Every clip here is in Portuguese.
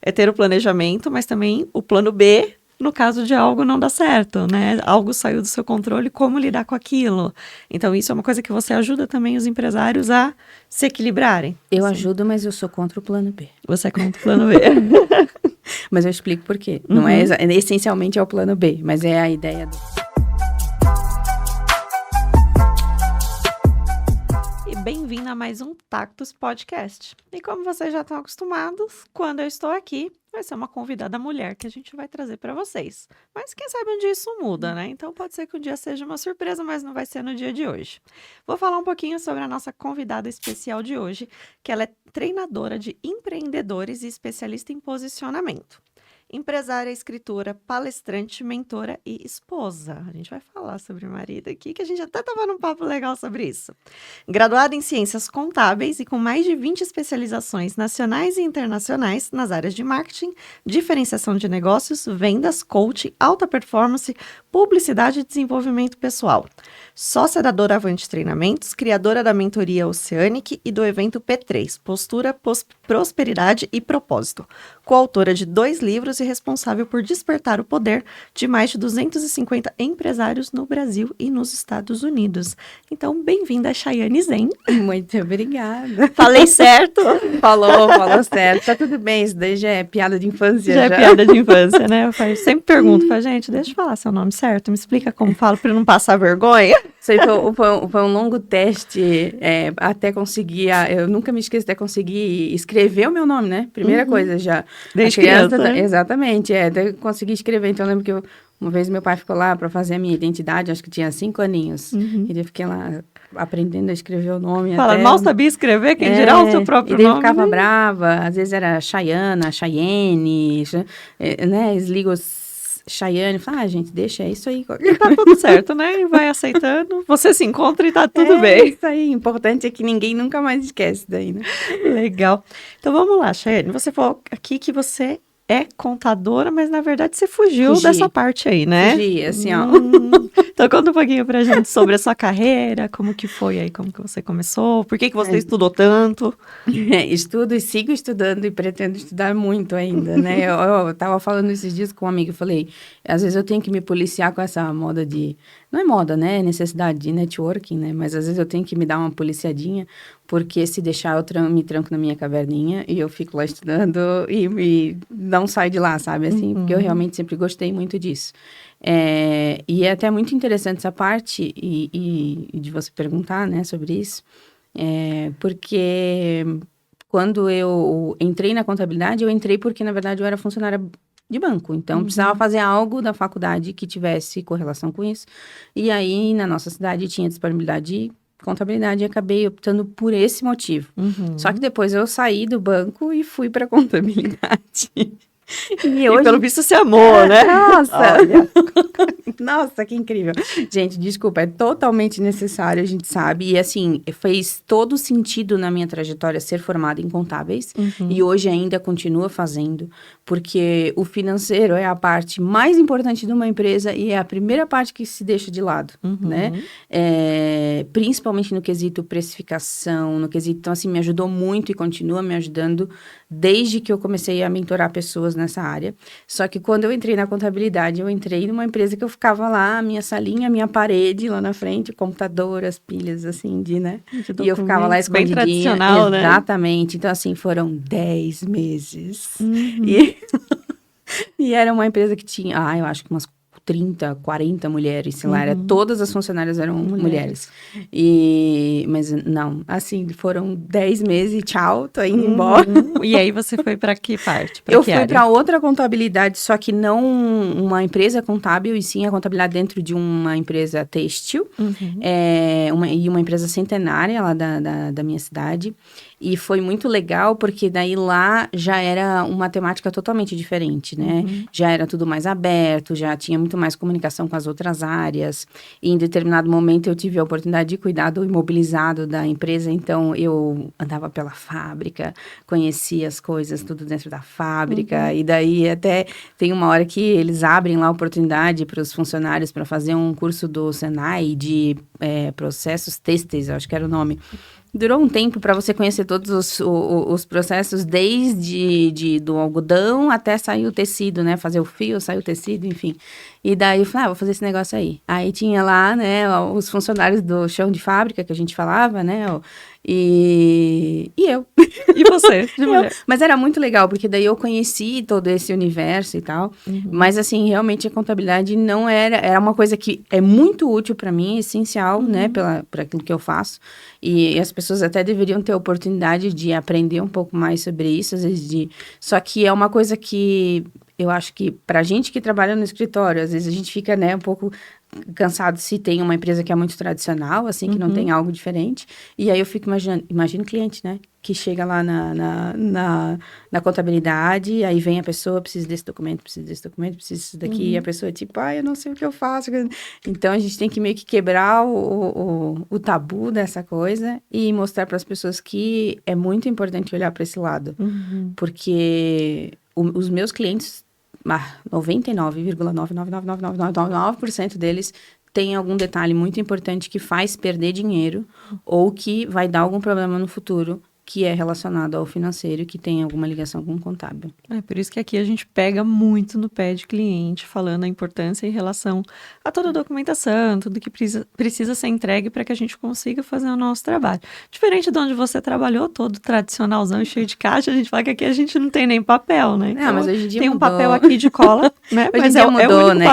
é ter o planejamento, mas também o plano B, no caso de algo não dar certo, né? Algo saiu do seu controle, como lidar com aquilo. Então, isso é uma coisa que você ajuda também os empresários a se equilibrarem. Eu assim. ajudo, mas eu sou contra o plano B. Você é contra o plano B. Mas eu explico por quê. Não é essencialmente é o plano B, mas é a ideia do... Bem-vindo a mais um Tactus Podcast. E como vocês já estão acostumados, quando eu estou aqui, vai ser uma convidada mulher que a gente vai trazer para vocês. Mas quem sabe um dia isso muda, né? Então pode ser que um dia seja uma surpresa, mas não vai ser no dia de hoje. Vou falar um pouquinho sobre a nossa convidada especial de hoje, que ela é treinadora de empreendedores e especialista em posicionamento. Empresária, escritora, palestrante, mentora e esposa. A gente vai falar sobre marido aqui, que a gente até estava num papo legal sobre isso. Graduada em Ciências Contábeis e com mais de 20 especializações nacionais e internacionais nas áreas de marketing, diferenciação de negócios, vendas, coaching, alta performance, publicidade e desenvolvimento pessoal. Sócia da Doravante Treinamentos, criadora da mentoria Oceanic e do evento P3, Postura, Prosperidade e Propósito. Coautora de 2 livros e responsável por despertar o poder de mais de 250 empresários no Brasil e nos Estados Unidos. Então, bem-vinda, Chayane Zen. Muito obrigada. Falei certo? Falou certo. Tá tudo bem, isso daí já é piada de infância. Já é piada de infância, né? Eu sempre pergunto pra gente, deixa eu falar seu nome certo, me explica como falo pra eu não passar vergonha. Foi um longo teste até conseguir, eu nunca me esqueço até conseguir escrever o meu nome, né? Primeira coisa já. Desde criança, né? Exatamente, até consegui escrever. Então eu lembro que uma vez meu pai ficou lá para fazer a minha identidade, acho que tinha 5 aninhos. E eu fiquei lá aprendendo a escrever o nome. Fala, até... mal sabia escrever, quem dirá o seu próprio nome. E daí nome. Ficava brava, às vezes era Chayana, Chayene, né? Eles ligam Chayane, fala, gente, deixa isso aí. E tá tudo certo, né? E vai aceitando. Você se encontra e tá tudo bem. Isso aí, importante é que ninguém nunca mais esquece daí, né? Legal. Então vamos lá, Chayane. Você falou aqui que você é contadora, mas na verdade você fugiu dessa parte aí, né? Fugi, assim, ó. Então conta um pouquinho pra gente sobre a sua carreira, como que foi aí, como que você começou, por que você estudou tanto? Estudo e sigo estudando e pretendo estudar muito ainda, né? Eu tava falando esses dias com um amigo, eu falei, às vezes eu tenho que me policiar com essa moda de... Não é moda, né? É necessidade de networking, né? Mas às vezes eu tenho que me dar uma policiadinha, porque se deixar eu me tranco na minha caverninha e eu fico lá estudando e não saio de lá, sabe? Assim, porque eu realmente sempre gostei muito disso. E é até muito interessante essa parte e de você perguntar, né, sobre isso, porque quando eu entrei na contabilidade, eu entrei porque, na verdade, eu era funcionária de banco, então precisava fazer algo da faculdade que tivesse correlação com isso, e aí na nossa cidade tinha disponibilidade de contabilidade e acabei optando por esse motivo. Só que depois eu saí do banco e fui para contabilidade. E pelo visto se amou, né? Nossa! Nossa, que incrível. Gente, desculpa, é totalmente necessário, a gente sabe. E assim, fez todo sentido na minha trajetória ser formada em contábeis. E hoje ainda continua fazendo. Porque o financeiro é a parte mais importante de uma empresa e é a primeira parte que se deixa de lado, né? Principalmente no quesito precificação, no quesito... Então, assim, me ajudou muito e continua me ajudando desde que eu comecei a mentorar pessoas nessa área. Só que quando eu entrei na contabilidade, eu entrei numa empresa que eu ficava lá, a minha salinha, a minha parede lá na frente, computador, as pilhas, assim, né? E eu ficava lá escondidinha. Bem tradicional, né? Exatamente. Então, assim, foram 10 meses. E era uma empresa que tinha, eu acho que umas 30, 40 mulheres, sei lá, todas as funcionárias eram mulheres. Mas não, assim, foram 10 meses e tchau, tô indo embora. E aí você foi para que parte? Eu fui para outra contabilidade, só que não uma empresa contábil, e sim a contabilidade dentro de uma empresa têxtil, e uma empresa centenária lá da minha cidade. E foi muito legal, porque daí lá já era uma temática totalmente diferente, né? Já era tudo mais aberto, já tinha muito mais comunicação com as outras áreas. E em determinado momento eu tive a oportunidade de cuidar do imobilizado da empresa, então eu andava pela fábrica, conhecia as coisas tudo dentro da fábrica, e daí até tem uma hora que eles abrem lá a oportunidade para os funcionários para fazer um curso do Senai de processos têxteis, acho que era o nome. durou um tempo para você conhecer todos os processos, desde do algodão até sair o tecido, né? Fazer o fio, sair o tecido, enfim. E daí eu falei, vou fazer esse negócio aí. Aí tinha lá, né, os funcionários do chão de fábrica, que a gente falava, né? E eu. E você, de mulher? Mas era muito legal, porque daí eu conheci todo esse universo e tal. Mas, assim, realmente a contabilidade não era uma coisa que é muito útil para mim, essencial, né, por aquilo que eu faço. E as pessoas até deveriam ter a oportunidade de aprender um pouco mais sobre isso, às vezes Só que é uma coisa que eu acho que pra gente que trabalha no escritório, às vezes a gente fica, né, um pouco cansado se tem uma empresa que é muito tradicional, assim, que não tem algo diferente. E aí eu fico imagino o cliente, né, que chega lá na contabilidade, aí vem a pessoa, precisa desse documento, precisa disso daqui, e a pessoa é tipo, eu não sei o que eu faço. Então, a gente tem que meio que quebrar o tabu dessa coisa e mostrar para as pessoas que é muito importante olhar para esse lado. Porque os meus clientes, 99,9999999% deles tem algum detalhe muito importante que faz perder dinheiro ou que vai dar algum problema no futuro que é relacionado ao financeiro, que tem alguma ligação com o contábil. É por isso que aqui a gente pega muito no pé de cliente, falando a importância em relação a toda a documentação, tudo que precisa ser entregue para que a gente consiga fazer o nosso trabalho. Diferente de onde você trabalhou, todo tradicionalzão, cheio de caixa, a gente fala que aqui a gente não tem nem papel, né? Então, mas hoje em dia tem mudou. Um papel aqui de cola, né? Hoje Mas em dia mudou, né?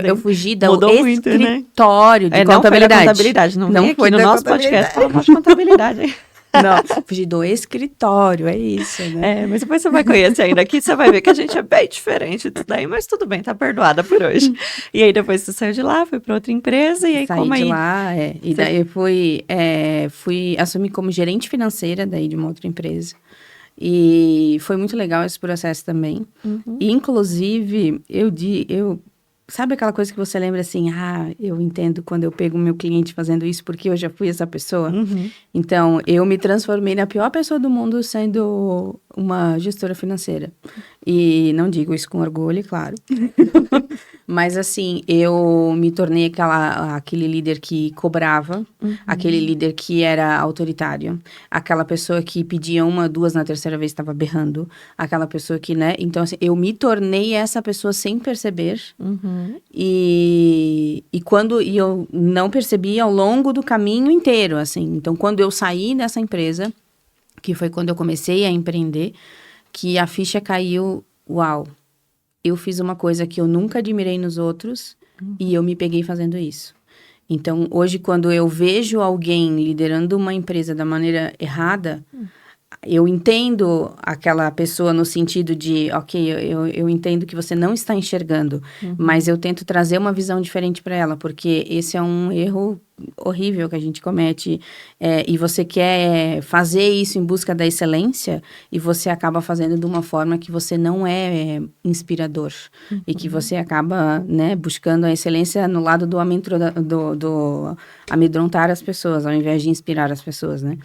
Eu fugi do muito, escritório né? de contabilidade. Não vem aqui no nosso podcast falar de contabilidade, hein? Não, fugir do escritório, é isso, né? Mas depois você vai conhecer ainda aqui, você vai ver que a gente é bem diferente disso daí, mas tudo bem, tá perdoada por hoje. E aí depois você saiu de lá, foi para outra empresa, e aí Saí como aí... de lá, e daí eu fui assumir como gerente financeira daí de uma outra empresa. E foi muito legal esse processo também. E, inclusive, sabe aquela coisa que você lembra assim, eu entendo quando eu pego o meu cliente fazendo isso, porque eu já fui essa pessoa. Então, eu me transformei na pior pessoa do mundo sendo uma gestora financeira. E não digo isso com orgulho, claro. Mas, assim, eu me tornei aquele líder que cobrava, aquele líder que era autoritário, aquela pessoa que pedia 1, 2, na terceira vez estava berrando, aquela pessoa que, né? Então, assim, eu me tornei essa pessoa sem perceber. E eu não percebi ao longo do caminho inteiro, assim. Então, quando eu saí dessa empresa, que foi quando eu comecei a empreender, que a ficha caiu, uau, eu fiz uma coisa que eu nunca admirei nos outros e eu me peguei fazendo isso. Então, hoje, quando eu vejo alguém liderando uma empresa da maneira errada, eu entendo aquela pessoa no sentido de, ok, eu entendo que você não está enxergando, mas eu tento trazer uma visão diferente para ela, porque esse é um erro horrível que a gente comete, e você quer fazer isso em busca da excelência, e você acaba fazendo de uma forma que você não é inspirador, e que você acaba, né, buscando a excelência no lado do amedrontar as pessoas, ao invés de inspirar as pessoas, né?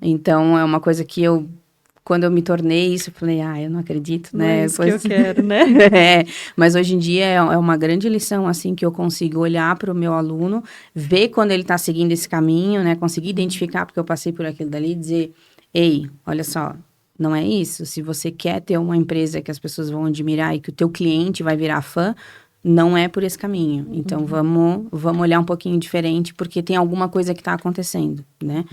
Então, é uma coisa que quando eu me tornei isso, eu falei, eu não acredito, né? É isso que eu quero, né? Mas hoje em dia é uma grande lição, assim, que eu consigo olhar para o meu aluno, ver quando ele está seguindo esse caminho, né? Conseguir identificar, porque eu passei por aquilo dali, e dizer, ei, olha só, não é isso. Se você quer ter uma empresa que as pessoas vão admirar e que o teu cliente vai virar fã, não é por esse caminho. Então, vamos olhar um pouquinho diferente, porque tem alguma coisa que está acontecendo, né?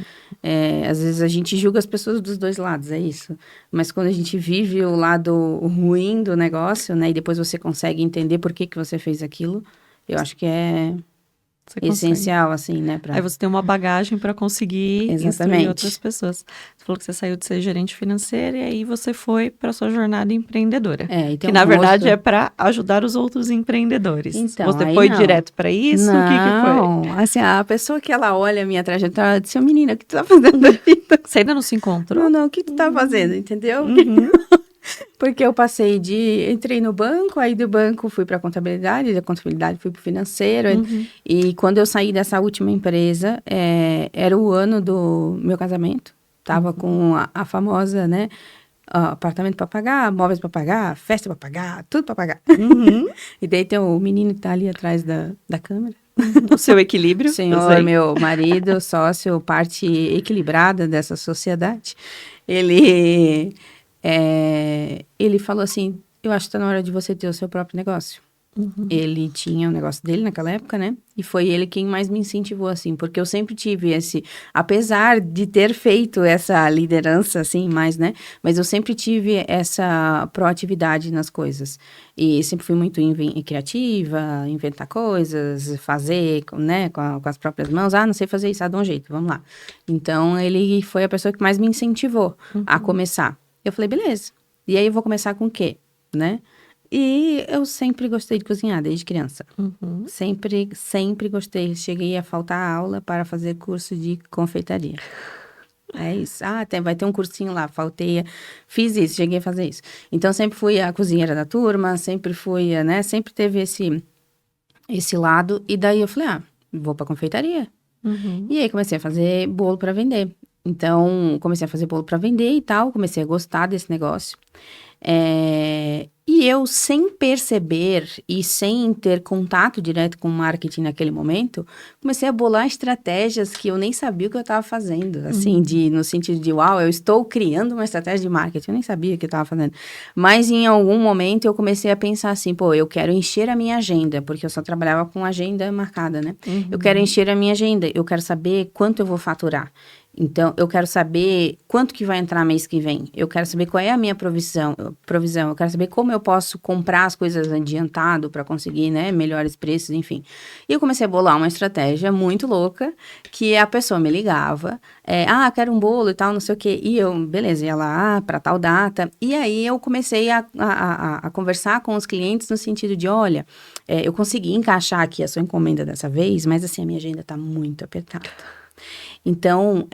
Às vezes a gente julga as pessoas dos dois lados, é isso. Mas quando a gente vive o lado ruim do negócio, né? E depois você consegue entender por que você fez aquilo, eu acho que é essencial, assim, né? Aí você tem uma bagagem para conseguir instruir outras pessoas. Você falou que você saiu de ser gerente financeira e aí você foi para sua jornada empreendedora. Que na verdade é para ajudar os outros empreendedores. Então, você foi direto para isso? Não, o que foi? Assim, a pessoa que ela olha a minha trajetória, ela diz, menina, o que tu tá fazendo da vida? Você ainda não se encontrou? Não, o que tu tá fazendo, entendeu? Porque eu entrei no banco, aí do banco fui para contabilidade, da contabilidade fui para o financeiro. E quando eu saí dessa última empresa, era o ano do meu casamento. Tava com a famosa, né? Apartamento para pagar, móveis para pagar, festa para pagar, tudo para pagar. E daí tem o menino que tá ali atrás da câmera. O seu equilíbrio. eu Senhor, sei. meu marido, sócio, parte equilibrada dessa sociedade, ele falou assim, eu acho que tá na hora de você ter o seu próprio negócio. Ele tinha o negócio dele naquela época, né? E foi ele quem mais me incentivou, assim, porque eu sempre tive apesar de ter feito essa liderança, assim, mais, né? Mas eu sempre tive essa proatividade nas coisas. E sempre fui muito criativa, inventar coisas, fazer, né, com as próprias mãos. Ah, não sei fazer isso, dá um jeito, vamos lá. Então, ele foi a pessoa que mais me incentivou a começar. Eu falei, beleza. E aí, eu vou começar com o quê, né? E eu sempre gostei de cozinhar, desde criança. Sempre, sempre gostei. Cheguei a faltar aula para fazer curso de confeitaria. É isso. Ah, vai ter um cursinho lá, fiz isso, cheguei a fazer isso. Então, sempre fui a cozinheira da turma, sempre fui, né? Sempre teve esse lado. E daí eu falei, vou para confeitaria. E aí comecei a fazer bolo para vender. Então, comecei a fazer bolo para vender e tal, comecei a gostar desse negócio. E eu, sem perceber e sem ter contato direto com o marketing naquele momento, comecei a bolar estratégias que eu nem sabia o que eu estava fazendo. Assim, no sentido de, uau, eu estou criando uma estratégia de marketing. Eu nem sabia o que eu estava fazendo. Mas, em algum momento, eu comecei a pensar assim, pô, eu quero encher a minha agenda, porque eu só trabalhava com agenda marcada, né? Eu quero encher a minha agenda, eu quero saber quanto eu vou faturar. Então, eu quero saber quanto que vai entrar mês que vem. Eu quero saber qual é a minha provisão. Eu quero saber como eu posso comprar as coisas adiantado para conseguir, né, melhores preços, enfim. E eu comecei a bolar uma estratégia muito louca, que a pessoa me ligava, quero um bolo e tal, não sei o quê. E eu, beleza, ia lá para tal data. E aí, eu comecei a conversar com os clientes no sentido de, olha, eu consegui encaixar aqui a sua encomenda dessa vez, mas assim, a minha agenda está muito apertada. Então,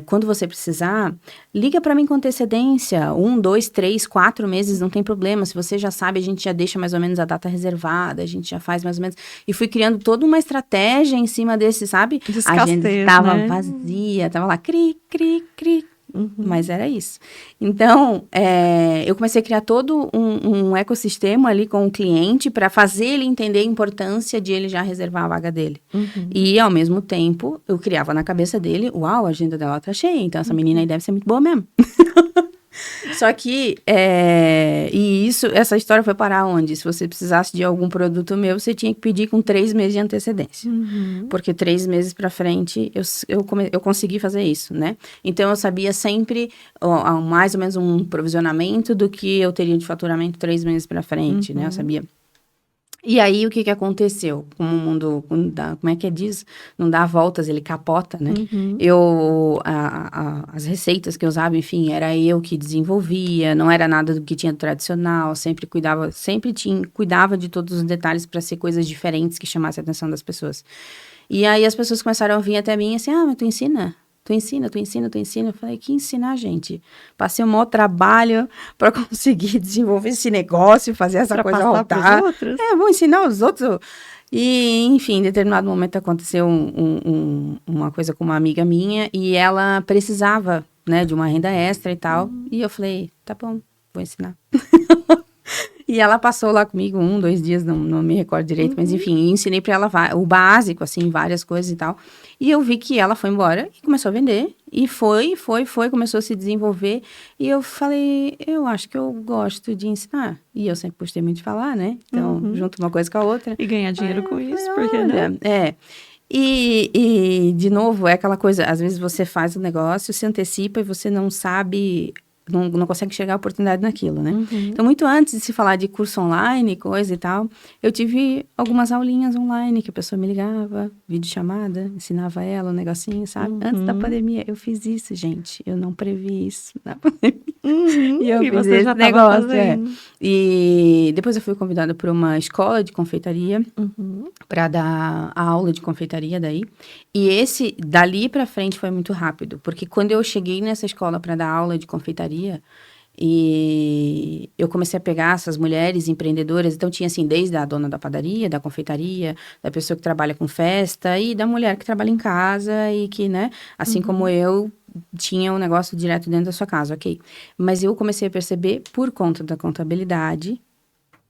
quando você precisar, liga para mim com antecedência, 1, 2, 3, 4 meses, não tem problema. Se você já sabe, a gente já deixa mais ou menos a data reservada, a gente já faz mais ou menos. E fui criando toda uma estratégia em cima desse, sabe? A agenda estava vazia, estava lá, cri, cri, cri. Mas era isso. Então, eu comecei a criar todo um ecossistema ali com o cliente para fazer ele entender a importância de ele já reservar a vaga dele. E, ao mesmo tempo, eu criava na cabeça dele, uau, a agenda dela tá cheia, então essa menina aí deve ser muito boa mesmo. Só que, essa história foi parar onde? Se você precisasse de algum produto meu, você tinha que pedir com 3 meses de antecedência. Porque 3 meses pra frente, eu consegui fazer isso, né? Então, eu sabia sempre mais ou menos um provisionamento do que eu teria de faturamento 3 meses pra frente, né? Eu sabia. E aí, o que aconteceu? Como o mundo, como é que diz? Não dá voltas, ele capota, né? As receitas que eu usava, enfim, era eu que desenvolvia, não era nada do que tinha tradicional, sempre cuidava de todos os detalhes para ser coisas diferentes que chamassem a atenção das pessoas. E aí, as pessoas começaram a vir até mim assim, mas tu ensina? Tu ensina. Eu falei, que ensinar, gente? Passei um maior trabalho para conseguir desenvolver esse negócio, fazer essa coisa rodar. Vou ensinar os outros. E, enfim, em determinado momento aconteceu uma coisa com uma amiga minha e ela precisava, né, de uma renda extra e tal. E eu falei, tá bom, vou ensinar. E ela passou lá comigo 1, 2 dias, não me recordo direito, mas enfim, ensinei pra ela o básico, assim, várias coisas e tal. E eu vi que ela foi embora e começou a vender. E foi, começou a se desenvolver. E eu falei, eu acho que eu gosto de ensinar. E eu sempre gostei muito de falar, né? Então, junto uma coisa com a outra. E ganhar dinheiro com isso, porque não? E, de novo, é aquela coisa, às vezes você faz o negócio, se antecipa e você não sabe... Não consegue enxergar a oportunidade naquilo, né? Então, muito antes de se falar de curso online, coisa e tal, eu tive algumas aulinhas online que a pessoa me ligava, videochamada, ensinava ela um negocinho, sabe? Antes da pandemia, eu fiz isso, gente. Eu não previ isso na pandemia. E eu fiz esse negócio, E depois eu fui convidada por uma escola de confeitaria para dar a aula de confeitaria daí. E dali para frente foi muito rápido, porque quando eu cheguei nessa escola para dar aula de confeitaria, e eu comecei a pegar essas mulheres empreendedoras, então tinha assim, desde a dona da padaria, da confeitaria, da pessoa que trabalha com festa e da mulher que trabalha em casa e que, né, assim como eu, tinha um negócio direto dentro da sua casa, ok. Mas eu comecei a perceber, por conta da contabilidade,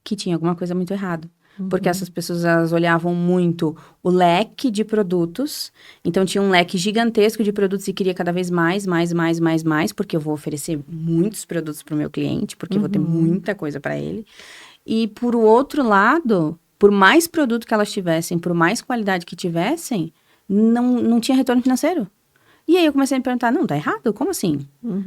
que tinha alguma coisa muito errada. porque essas pessoas, elas olhavam muito o leque de produtos. Então, tinha um leque gigantesco de produtos e queria cada vez mais, porque eu vou oferecer muitos produtos para o meu cliente, porque eu vou ter muita coisa para ele. E, por outro lado, por mais produto que elas tivessem, por mais qualidade que tivessem, não tinha retorno financeiro. E aí eu comecei a me perguntar, não, tá errado? Como assim?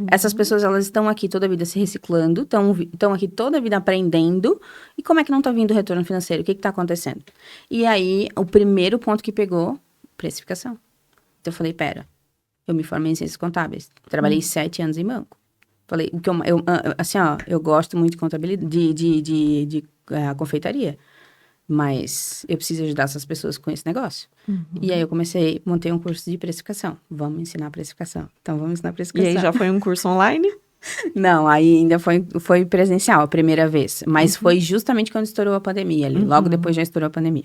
Essas pessoas, elas estão aqui toda a vida se reciclando, estão aqui toda a vida aprendendo, e como é que não tá vindo retorno financeiro? O que tá acontecendo? E aí, o primeiro ponto que pegou, precificação. Então eu falei, pera, eu me formei em ciências contábeis, trabalhei 7 anos em banco. Falei, eu gosto muito de contabilidade, de confeitaria. Mas eu preciso ajudar essas pessoas com esse negócio. E aí eu montei um curso de precificação. Vamos ensinar precificação. Então, vamos ensinar precificação. E aí já foi um curso online? Não, aí ainda foi presencial a primeira vez. Mas foi justamente quando estourou a pandemia ali. Logo depois já estourou a pandemia.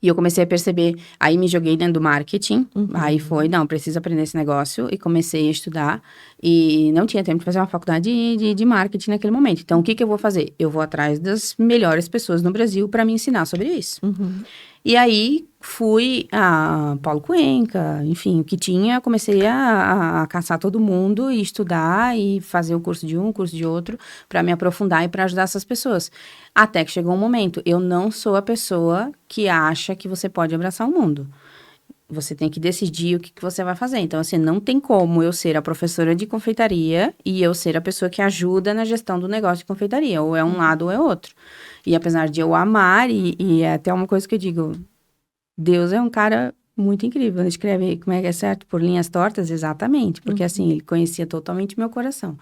E eu comecei a perceber, aí me joguei dentro do marketing, aí não, preciso aprender esse negócio, e comecei a estudar, e não tinha tempo de fazer uma faculdade de marketing naquele momento. Então, o que eu vou fazer? Eu vou atrás das melhores pessoas no Brasil para me ensinar sobre isso. E aí, fui a Paulo Cuenca, enfim, o que tinha, comecei a caçar todo mundo e estudar e fazer o curso de um, o curso de outro, para me aprofundar e para ajudar essas pessoas. Até que chegou um momento, eu não sou a pessoa que acha que você pode abraçar o mundo. Você tem que decidir o que você vai fazer. Então, assim, não tem como eu ser a professora de confeitaria e eu ser a pessoa que ajuda na gestão do negócio de confeitaria. Ou é um lado ou é outro. E apesar de eu amar, e é até uma coisa que eu digo, Deus é um cara muito incrível. Ele escreve, como é que é certo? Por linhas tortas, exatamente. Porque, assim, ele conhecia totalmente meu coração.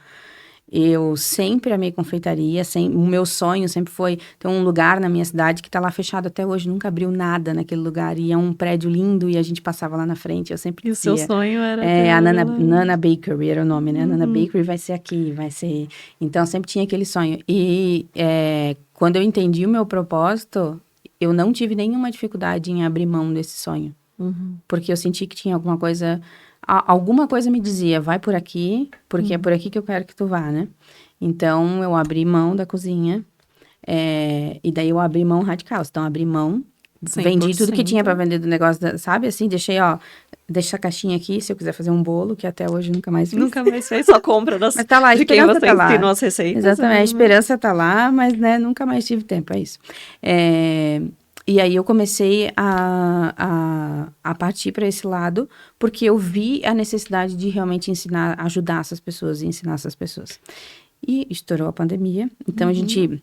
Eu sempre amei confeitaria, o meu sonho sempre foi ter um lugar na minha cidade que está lá fechado até hoje, nunca abriu nada naquele lugar, e é um prédio lindo, e a gente passava lá na frente, eu sempre dizia... E o seu sonho era... a Nana Bakery era o nome, né? Nana Bakery vai ser aqui, vai ser... Então, sempre tinha aquele sonho. E quando eu entendi o meu propósito, eu não tive nenhuma dificuldade em abrir mão desse sonho. Porque eu senti que tinha alguma coisa me dizia, vai por aqui, porque é por aqui que eu quero que tu vá, né? Então, eu abri mão da cozinha, e daí eu abri mão radical. Então, abri mão, 100%. Vendi tudo que tinha para vender do negócio, sabe? Assim, deixei, deixa a caixinha aqui, se eu quiser fazer um bolo, que até hoje nunca mais fiz. Nunca mais fez, só compra Mas tá lá, de quem você ensinou as receitas. Exatamente, a esperança tá lá, mas, né, nunca mais tive tempo, é isso. E aí eu comecei a partir para esse lado, porque eu vi a necessidade de realmente ajudar essas pessoas e ensinar essas pessoas. E estourou a pandemia, então a gente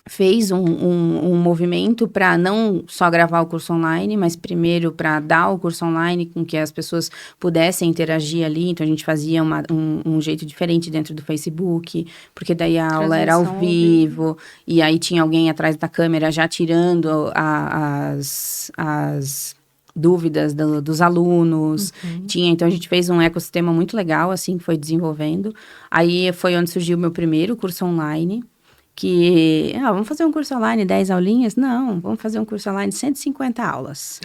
fez um movimento para não só gravar o curso online, mas primeiro para dar o curso online com que as pessoas pudessem interagir ali. Então, a gente fazia um jeito diferente dentro do Facebook, porque daí a aula era ao vivo, e aí tinha alguém atrás da câmera já tirando as dúvidas dos alunos. Então, a gente fez um ecossistema muito legal, assim, que foi desenvolvendo. Aí, foi onde surgiu o meu primeiro curso online, que, vamos fazer um curso online, 10 aulinhas? Não, vamos fazer um curso online, 150 aulas.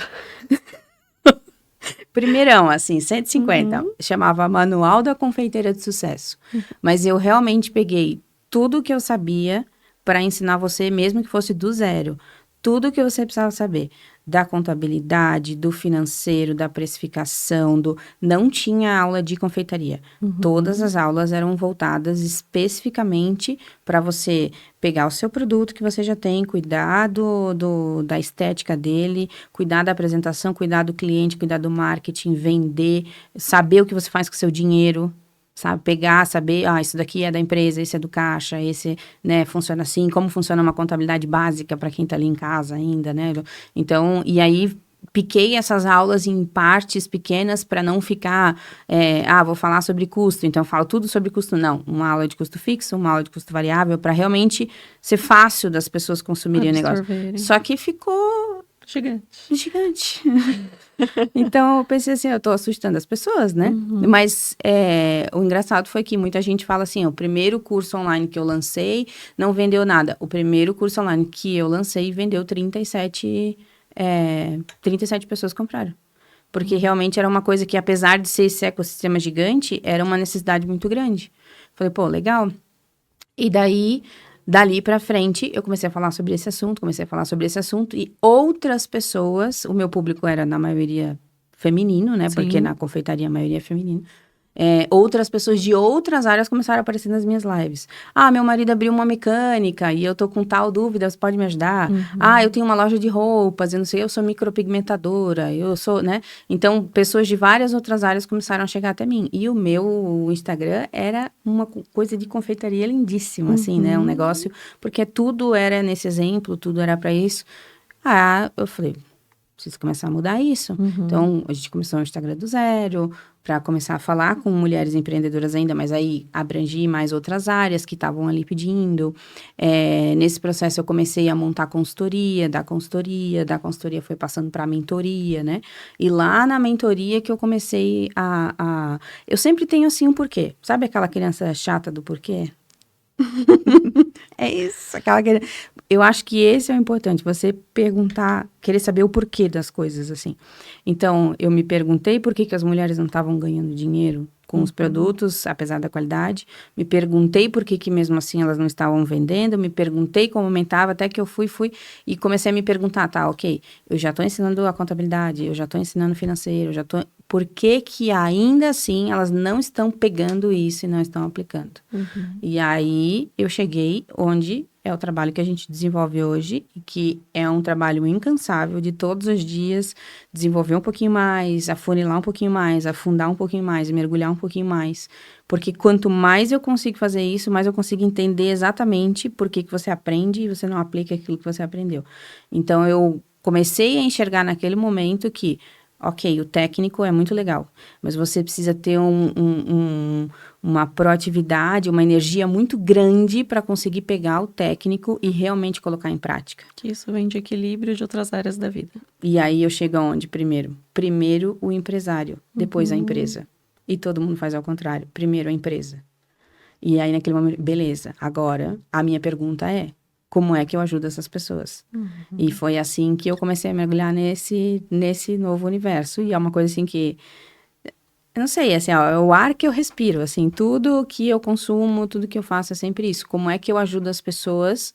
Primeirão, assim, 150. Chamava Manual da Confeiteira de Sucesso. Mas eu realmente peguei tudo que eu sabia para ensinar você, mesmo que fosse do zero. Tudo que você precisava saber. Da contabilidade, do financeiro, da precificação, não tinha aula de confeitaria. Todas as aulas eram voltadas especificamente para você pegar o seu produto que você já tem, cuidar da estética dele, cuidar da apresentação, cuidar do cliente, cuidar do marketing, vender, saber o que você faz com o seu dinheiro, sabe? Pegar, saber, isso daqui é da empresa, esse é do caixa, esse, né, funciona assim, como funciona uma contabilidade básica para quem está ali em casa ainda, né? Então, e aí piquei essas aulas em partes pequenas para não ficar, vou falar sobre custo, então eu falo tudo sobre custo, não. Uma aula de custo fixo, uma aula de custo variável, para realmente ser fácil das pessoas consumirem o negócio. Só que ficou... Gigante. Então, eu pensei assim, eu tô assustando as pessoas, né? Mas o engraçado foi que muita gente fala assim, o primeiro curso online que eu lancei não vendeu nada. O primeiro curso online que eu lancei vendeu 37 pessoas compraram. Porque realmente era uma coisa que, apesar de ser esse ecossistema gigante, era uma necessidade muito grande. Falei, pô, legal. E daí... Dali pra frente, eu comecei a falar sobre esse assunto, e outras pessoas, o meu público era na maioria feminino, né? Sim. Porque na confeitaria a maioria é feminino. Outras pessoas de outras áreas começaram a aparecer nas minhas lives. Meu marido abriu uma mecânica e eu tô com tal dúvida, você pode me ajudar? Eu tenho uma loja de roupas, eu não sei, eu sou micropigmentadora, eu sou, né? Então, pessoas de várias outras áreas começaram a chegar até mim. E o meu Instagram era uma coisa de confeitaria lindíssima, assim, né? Um negócio, porque tudo era nesse exemplo, tudo era para isso. Eu falei, preciso começar a mudar isso. Então, a gente começou o Instagram do zero, para começar a falar com mulheres empreendedoras ainda, mas aí abrangi mais outras áreas que estavam ali pedindo. Nesse processo, eu comecei a montar consultoria, da consultoria foi passando para a mentoria, né? E lá na mentoria que eu comecei Eu sempre tenho, assim, um porquê. Sabe aquela criança chata do porquê? É isso, eu acho que esse é o importante, você perguntar, querer saber o porquê das coisas, assim. Então, eu me perguntei por que as mulheres não estavam ganhando dinheiro com os produtos, apesar da qualidade. Me perguntei por que mesmo assim elas não estavam vendendo. Me perguntei como aumentava, até que eu fui e comecei a me perguntar, ok, eu já estou ensinando a contabilidade, eu já estou ensinando financeiro, por que ainda assim elas não estão pegando isso e não estão aplicando? E aí, eu cheguei onde é o trabalho que a gente desenvolve hoje, e que é um trabalho incansável de todos os dias, desenvolver um pouquinho mais, afunilar um pouquinho mais, afundar um pouquinho mais, mergulhar um pouquinho mais. Porque quanto mais eu consigo fazer isso, mais eu consigo entender exatamente por que você aprende e você não aplica aquilo que você aprendeu. Então, eu comecei a enxergar naquele momento que, ok, o técnico é muito legal, mas você precisa ter uma proatividade, uma energia muito grande para conseguir pegar o técnico e realmente colocar em prática. Que isso vem de equilíbrio de outras áreas da vida. E aí eu chego aonde primeiro? Primeiro o empresário, depois a empresa. E todo mundo faz ao contrário. Primeiro a empresa. E aí naquele momento, beleza, agora a minha pergunta é, como é que eu ajudo essas pessoas? E foi assim que eu comecei a mergulhar nesse novo universo. E é uma coisa assim que, eu não sei, assim, é o ar que eu respiro, assim, tudo que eu consumo, tudo que eu faço é sempre isso. Como é que eu ajudo as pessoas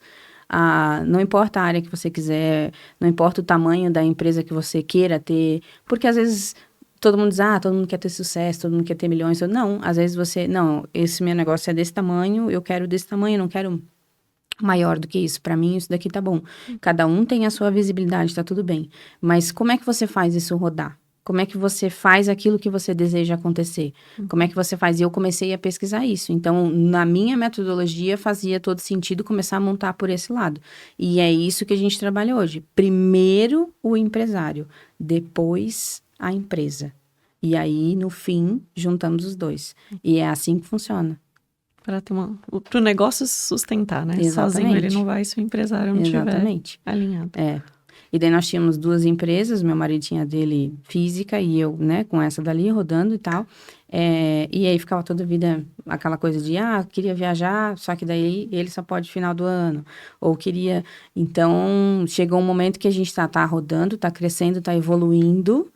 não importa a área que você quiser, não importa o tamanho da empresa que você queira ter, porque às vezes todo mundo diz, todo mundo quer ter sucesso, todo mundo quer ter milhões. Não, às vezes esse meu negócio é desse tamanho, eu quero desse tamanho, não quero maior do que isso. Para mim, isso daqui tá bom. Cada um tem a sua visibilidade, tá tudo bem. Mas como é que você faz isso rodar? Como é que você faz aquilo que você deseja acontecer? Como é que você faz? E eu comecei a pesquisar isso. Então, na minha metodologia, fazia todo sentido começar a montar por esse lado. E é isso que a gente trabalha hoje. Primeiro, o empresário. Depois, a empresa. E aí, no fim, juntamos os dois. E é assim que funciona. Para o negócio se sustentar, né? Exatamente. Sozinho ele não vai se o empresário não Exatamente. Tiver alinhado. E daí nós tínhamos 2 empresas, meu marido tinha dele física e eu, né, com essa dali, rodando e tal. E aí ficava toda a vida aquela coisa de, queria viajar, só que daí ele só pode final do ano. Ou queria... Então, chegou um momento que a gente tá rodando, tá crescendo, tá evoluindo,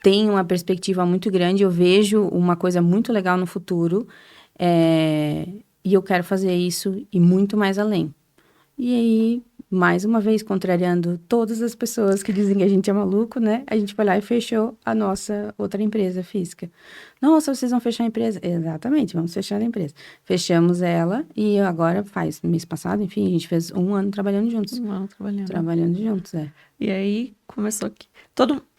tem uma perspectiva muito grande, eu vejo uma coisa muito legal no futuro, e eu quero fazer isso e muito mais além. E aí, mais uma vez, contrariando todas as pessoas que dizem que a gente é maluco, né? A gente foi lá e fechou a nossa outra empresa física. Nossa, vocês vão fechar a empresa? Exatamente, vamos fechar a empresa. Fechamos ela e agora mês passado, enfim, a gente fez 1 ano trabalhando juntos. 1 ano trabalhando. Trabalhando juntos, E aí, começou que...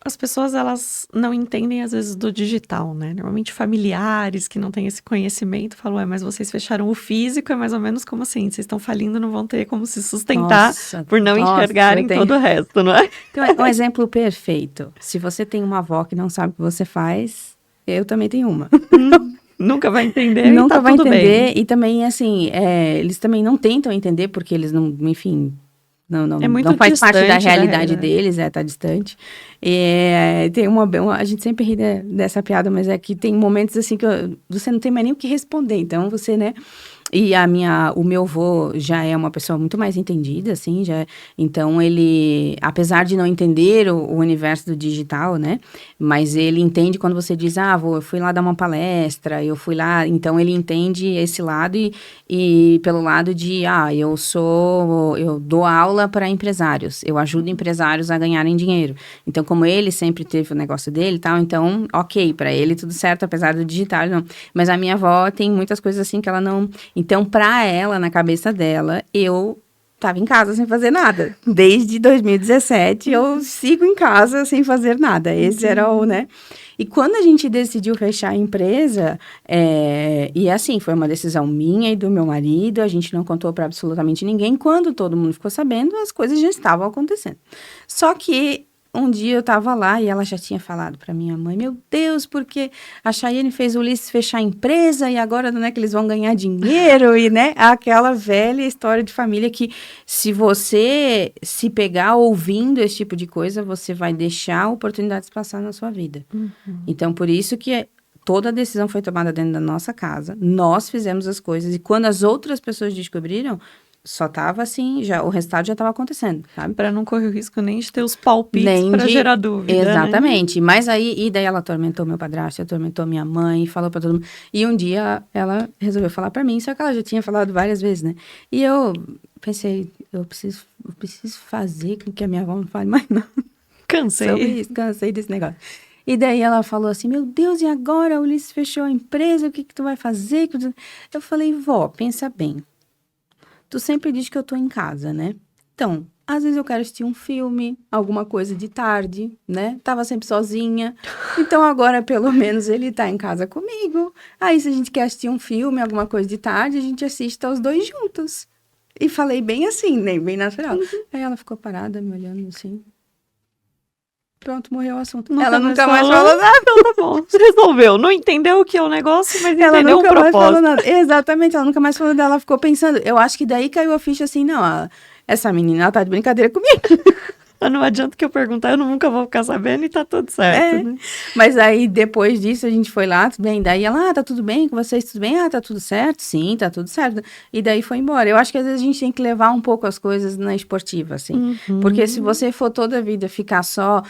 As pessoas, elas não entendem, às vezes, do digital, né? Normalmente, familiares que não têm esse conhecimento falam, mas vocês fecharam o físico, é mais ou menos como assim, vocês estão falindo, não vão ter como se sustentar por não enxergarem todo o resto, não é? Então, é um exemplo perfeito. Se você tem uma avó que não sabe o que você faz, eu também tenho uma. Nunca vai entender, nunca tá vai tudo entender. Bem. E também, assim, eles também não tentam entender, porque eles não, enfim... Não faz parte da realidade deles, tá distante. Tem a gente sempre ri dessa piada, mas é que tem momentos assim que você não tem mais nem o que responder. Então, você, né, E o meu avô já é uma pessoa muito mais entendida, assim, então ele, apesar de não entender o universo do digital, né, mas ele entende quando você diz, vô, eu fui lá dar uma palestra, eu fui lá, então ele entende esse lado e pelo lado de, eu dou aula para empresários, eu ajudo empresários a ganharem dinheiro. Então, como ele sempre teve o negócio dele e tal, então, ok, para ele tudo certo, apesar do digital, não. Mas a minha avó tem muitas coisas assim que ela não... Então, para ela, na cabeça dela, eu estava em casa sem fazer nada. Desde 2017, eu sigo em casa sem fazer nada. Esse era o, né? E quando a gente decidiu fechar a empresa, e assim, foi uma decisão minha e do meu marido, a gente não contou para absolutamente ninguém. Quando todo mundo ficou sabendo, as coisas já estavam acontecendo. Só que um dia eu tava lá e ela já tinha falado pra minha mãe, meu Deus, porque a Chayane fez o Ulisses fechar a empresa e agora não é que eles vão ganhar dinheiro e, né, aquela velha história de família que se você se pegar ouvindo esse tipo de coisa, você vai deixar oportunidades passar na sua vida. Uhum. Então, por isso que toda a decisão foi tomada dentro da nossa casa, nós fizemos as coisas e quando as outras pessoas descobriram, só tava assim, o resultado já estava acontecendo, sabe? Para não correr o risco nem de ter os palpites para gerar dúvida. Exatamente. Né? Mas aí, daí ela atormentou meu padrasto, atormentou minha mãe, falou para todo mundo. E um dia ela resolveu falar para mim, só que ela já tinha falado várias vezes, né? E eu pensei, eu preciso fazer com que a minha avó não fale mais não. Cansei desse negócio. E daí ela falou assim, meu Deus, e agora o Ulisses fechou a empresa, o que tu vai fazer? Eu falei, vó, pensa bem. Tu sempre diz que eu tô em casa, né? Então, às vezes eu quero assistir um filme, alguma coisa de tarde, né? Tava sempre sozinha. Então, agora, pelo menos, ele tá em casa comigo. Aí, se a gente quer assistir um filme, alguma coisa de tarde, a gente assiste os dois juntos. E falei bem assim, né? Bem natural. Aí ela ficou parada, me olhando assim. Pronto, morreu o assunto. Ela nunca mais falou nada. Então tá bom, você resolveu. Não entendeu o que é o negócio, mas ela entendeu o propósito. Mais falou nada. Exatamente, ela nunca mais falou dela. Ela ficou pensando. Eu acho que daí caiu a ficha assim, não, essa menina, ela tá de brincadeira comigo. Não adianta que eu perguntar, eu nunca vou ficar sabendo e tá tudo certo. Né? Mas aí, depois disso, a gente foi lá, tudo bem. Daí ela, tá tudo bem com vocês? Tudo bem? Tá tudo certo? Sim, tá tudo certo. E daí foi embora. Eu acho que às vezes a gente tem que levar um pouco as coisas na esportiva, assim. Uhum. Porque se você for toda a vida ficar só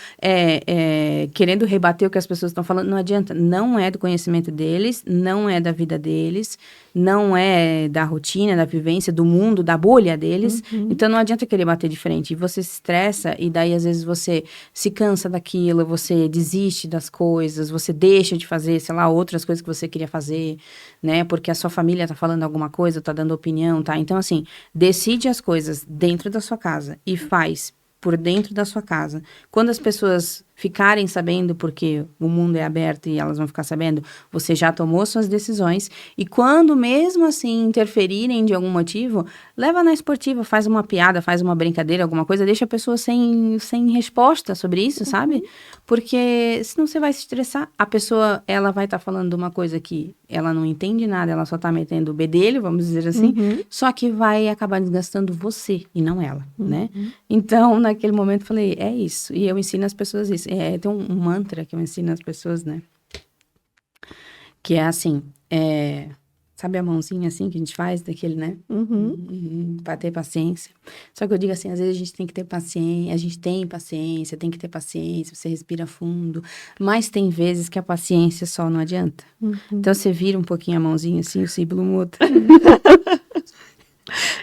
querendo rebater o que as pessoas estão falando, não adianta. Não é do conhecimento deles, não é da vida deles, não é da rotina, da vivência, do mundo, da bolha deles. Uhum. Então, não adianta querer bater de frente. E você se estressa e daí, às vezes, você se cansa daquilo, você desiste das coisas, você deixa de fazer, sei lá, outras coisas que você queria fazer, né? Porque a sua família tá falando alguma coisa, tá dando opinião, tá? Então, assim, decide as coisas dentro da sua casa e faz por dentro da sua casa. Quando as pessoas ficarem sabendo, porque o mundo é aberto e elas vão ficar sabendo, você já tomou suas decisões. E quando mesmo assim interferirem de algum motivo, leva na esportiva, faz uma piada, faz uma brincadeira, alguma coisa, deixa a pessoa sem resposta sobre isso, sabe? Porque senão você vai se estressar. A pessoa, ela vai estar falando de uma coisa que ela não entende nada, ela só tá metendo o bedelho, vamos dizer assim, só que vai acabar desgastando você e não ela, né? Então, naquele momento, eu falei, é isso. E eu ensino as pessoas isso. Tem um mantra que eu ensino às pessoas, né? Que é assim, sabe a mãozinha assim que a gente faz, daquele, né? Pra ter paciência. Só que eu digo assim, às vezes a gente tem que ter paciência, a gente tem paciência, tem que ter paciência, você respira fundo, mas tem vezes que a paciência só não adianta. Então, você vira um pouquinho a mãozinha assim, o símbolo muda.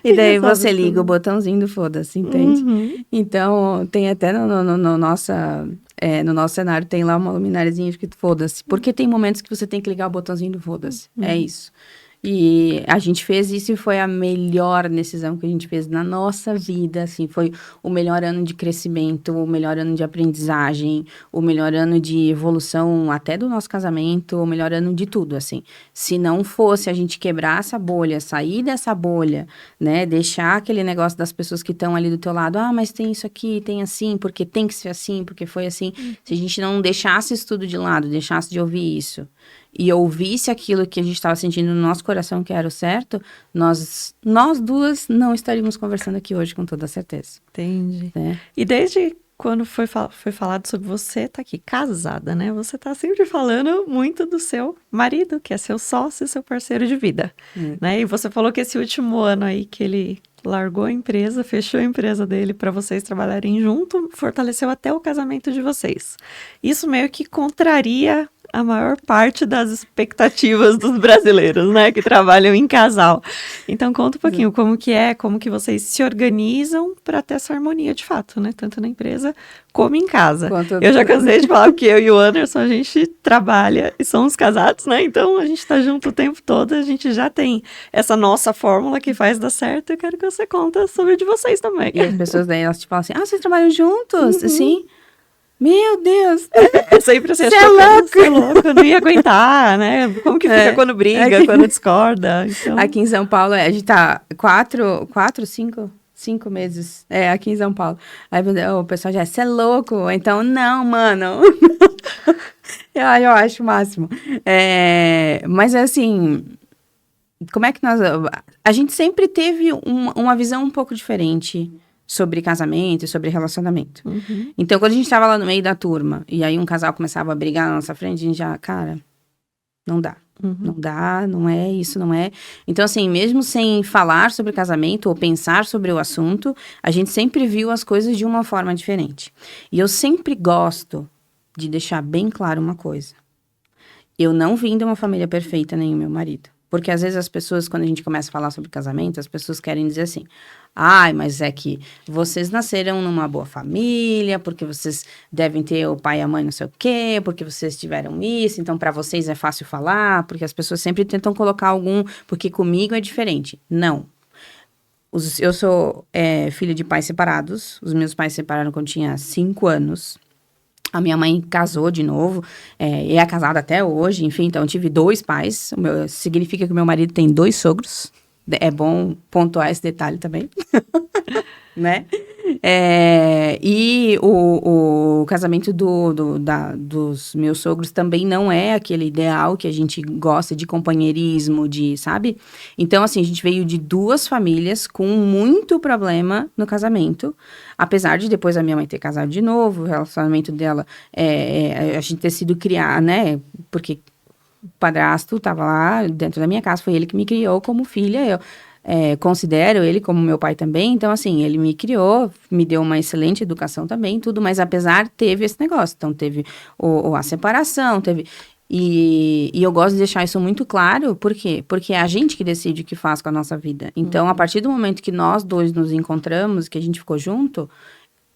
E daí você liga o botãozinho do foda-se, entende? Então, tem até no nosso cenário, tem lá uma luminariazinha escrito foda-se. Porque tem momentos que você tem que ligar o botãozinho do foda-se. É isso. E a gente fez isso e foi a melhor decisão que a gente fez na nossa vida, assim, foi o melhor ano de crescimento, o melhor ano de aprendizagem, o melhor ano de evolução até do nosso casamento, o melhor ano de tudo, assim. Se não fosse a gente quebrar essa bolha, sair dessa bolha, né, deixar aquele negócio das pessoas que estão ali do teu lado, mas tem isso aqui, tem assim, porque tem que ser assim, porque foi assim. Se a gente não deixasse isso tudo de lado, deixasse de ouvir isso, e ouvisse aquilo que a gente estava sentindo no nosso coração que era o certo, nós duas não estaríamos conversando aqui hoje com toda certeza. Entendi. E desde quando foi falado sobre você tá aqui casada, né? Você tá sempre falando muito do seu marido, que é seu sócio, seu parceiro de vida, né? E você falou que esse último ano aí que ele largou a empresa, fechou a empresa dele para vocês trabalharem junto, fortaleceu até o casamento de vocês. Isso meio que contraria a maior parte das expectativas dos brasileiros, né, que trabalham em casal. Então, conta um pouquinho como que vocês se organizam para ter essa harmonia de fato, né, tanto na empresa como em casa. Eu já cansei de falar que eu e o Anderson, a gente trabalha e somos casados, né, então a gente tá junto o tempo todo, a gente já tem essa nossa fórmula que faz dar certo. Eu quero que você conta sobre o de vocês também. E as pessoas daí, elas te falam assim, vocês trabalham juntos? Assim? Meu Deus! É sempre assim, Você é louco! Você é louco, eu não ia aguentar, né? Como que fica quando briga, quando discorda? Então... Aqui em São Paulo, a gente tá 5 meses aqui em São Paulo. Aí o pessoal já, você é louco? Então, não, mano. Eu acho o máximo. Mas assim, como é que nós... A gente sempre teve uma visão um pouco diferente sobre casamento e sobre relacionamento. Então, quando a gente tava lá no meio da turma, e aí um casal começava a brigar na nossa frente, a gente já, cara, não dá. Não dá, não é isso, não é. Então, assim, mesmo sem falar sobre casamento ou pensar sobre o assunto, a gente sempre viu as coisas de uma forma diferente. E eu sempre gosto de deixar bem claro uma coisa. Eu não vim de uma família perfeita, nem o meu marido. Porque às vezes as pessoas, quando a gente começa a falar sobre casamento, as pessoas querem dizer assim, mas é que vocês nasceram numa boa família, porque vocês devem ter o pai e a mãe não sei o quê, porque vocês tiveram isso, então para vocês é fácil falar, porque as pessoas sempre tentam colocar porque comigo é diferente. Não. Eu sou filha de pais separados, os meus pais se separaram quando eu tinha 5 anos. A minha mãe casou de novo, e é casada até hoje, enfim, então eu tive 2 pais, significa que o meu marido tem 2 sogros, é bom pontuar esse detalhe também, né? E o casamento dos meus sogros também não é aquele ideal que a gente gosta de companheirismo, sabe? Então, assim, a gente veio de 2 famílias com muito problema no casamento, apesar de depois a minha mãe ter casado de novo, o relacionamento dela, a gente ter sido criar, né? Porque o padrasto estava lá dentro da minha casa, foi ele que me criou como filha, eu considero ele como meu pai também, então assim, ele me criou, me deu uma excelente educação também, tudo, mas apesar, teve esse negócio, então teve a separação, e eu gosto de deixar isso muito claro, por quê? Porque é a gente que decide o que faz com a nossa vida, então a partir do momento que nós 2 nos encontramos, que a gente ficou junto,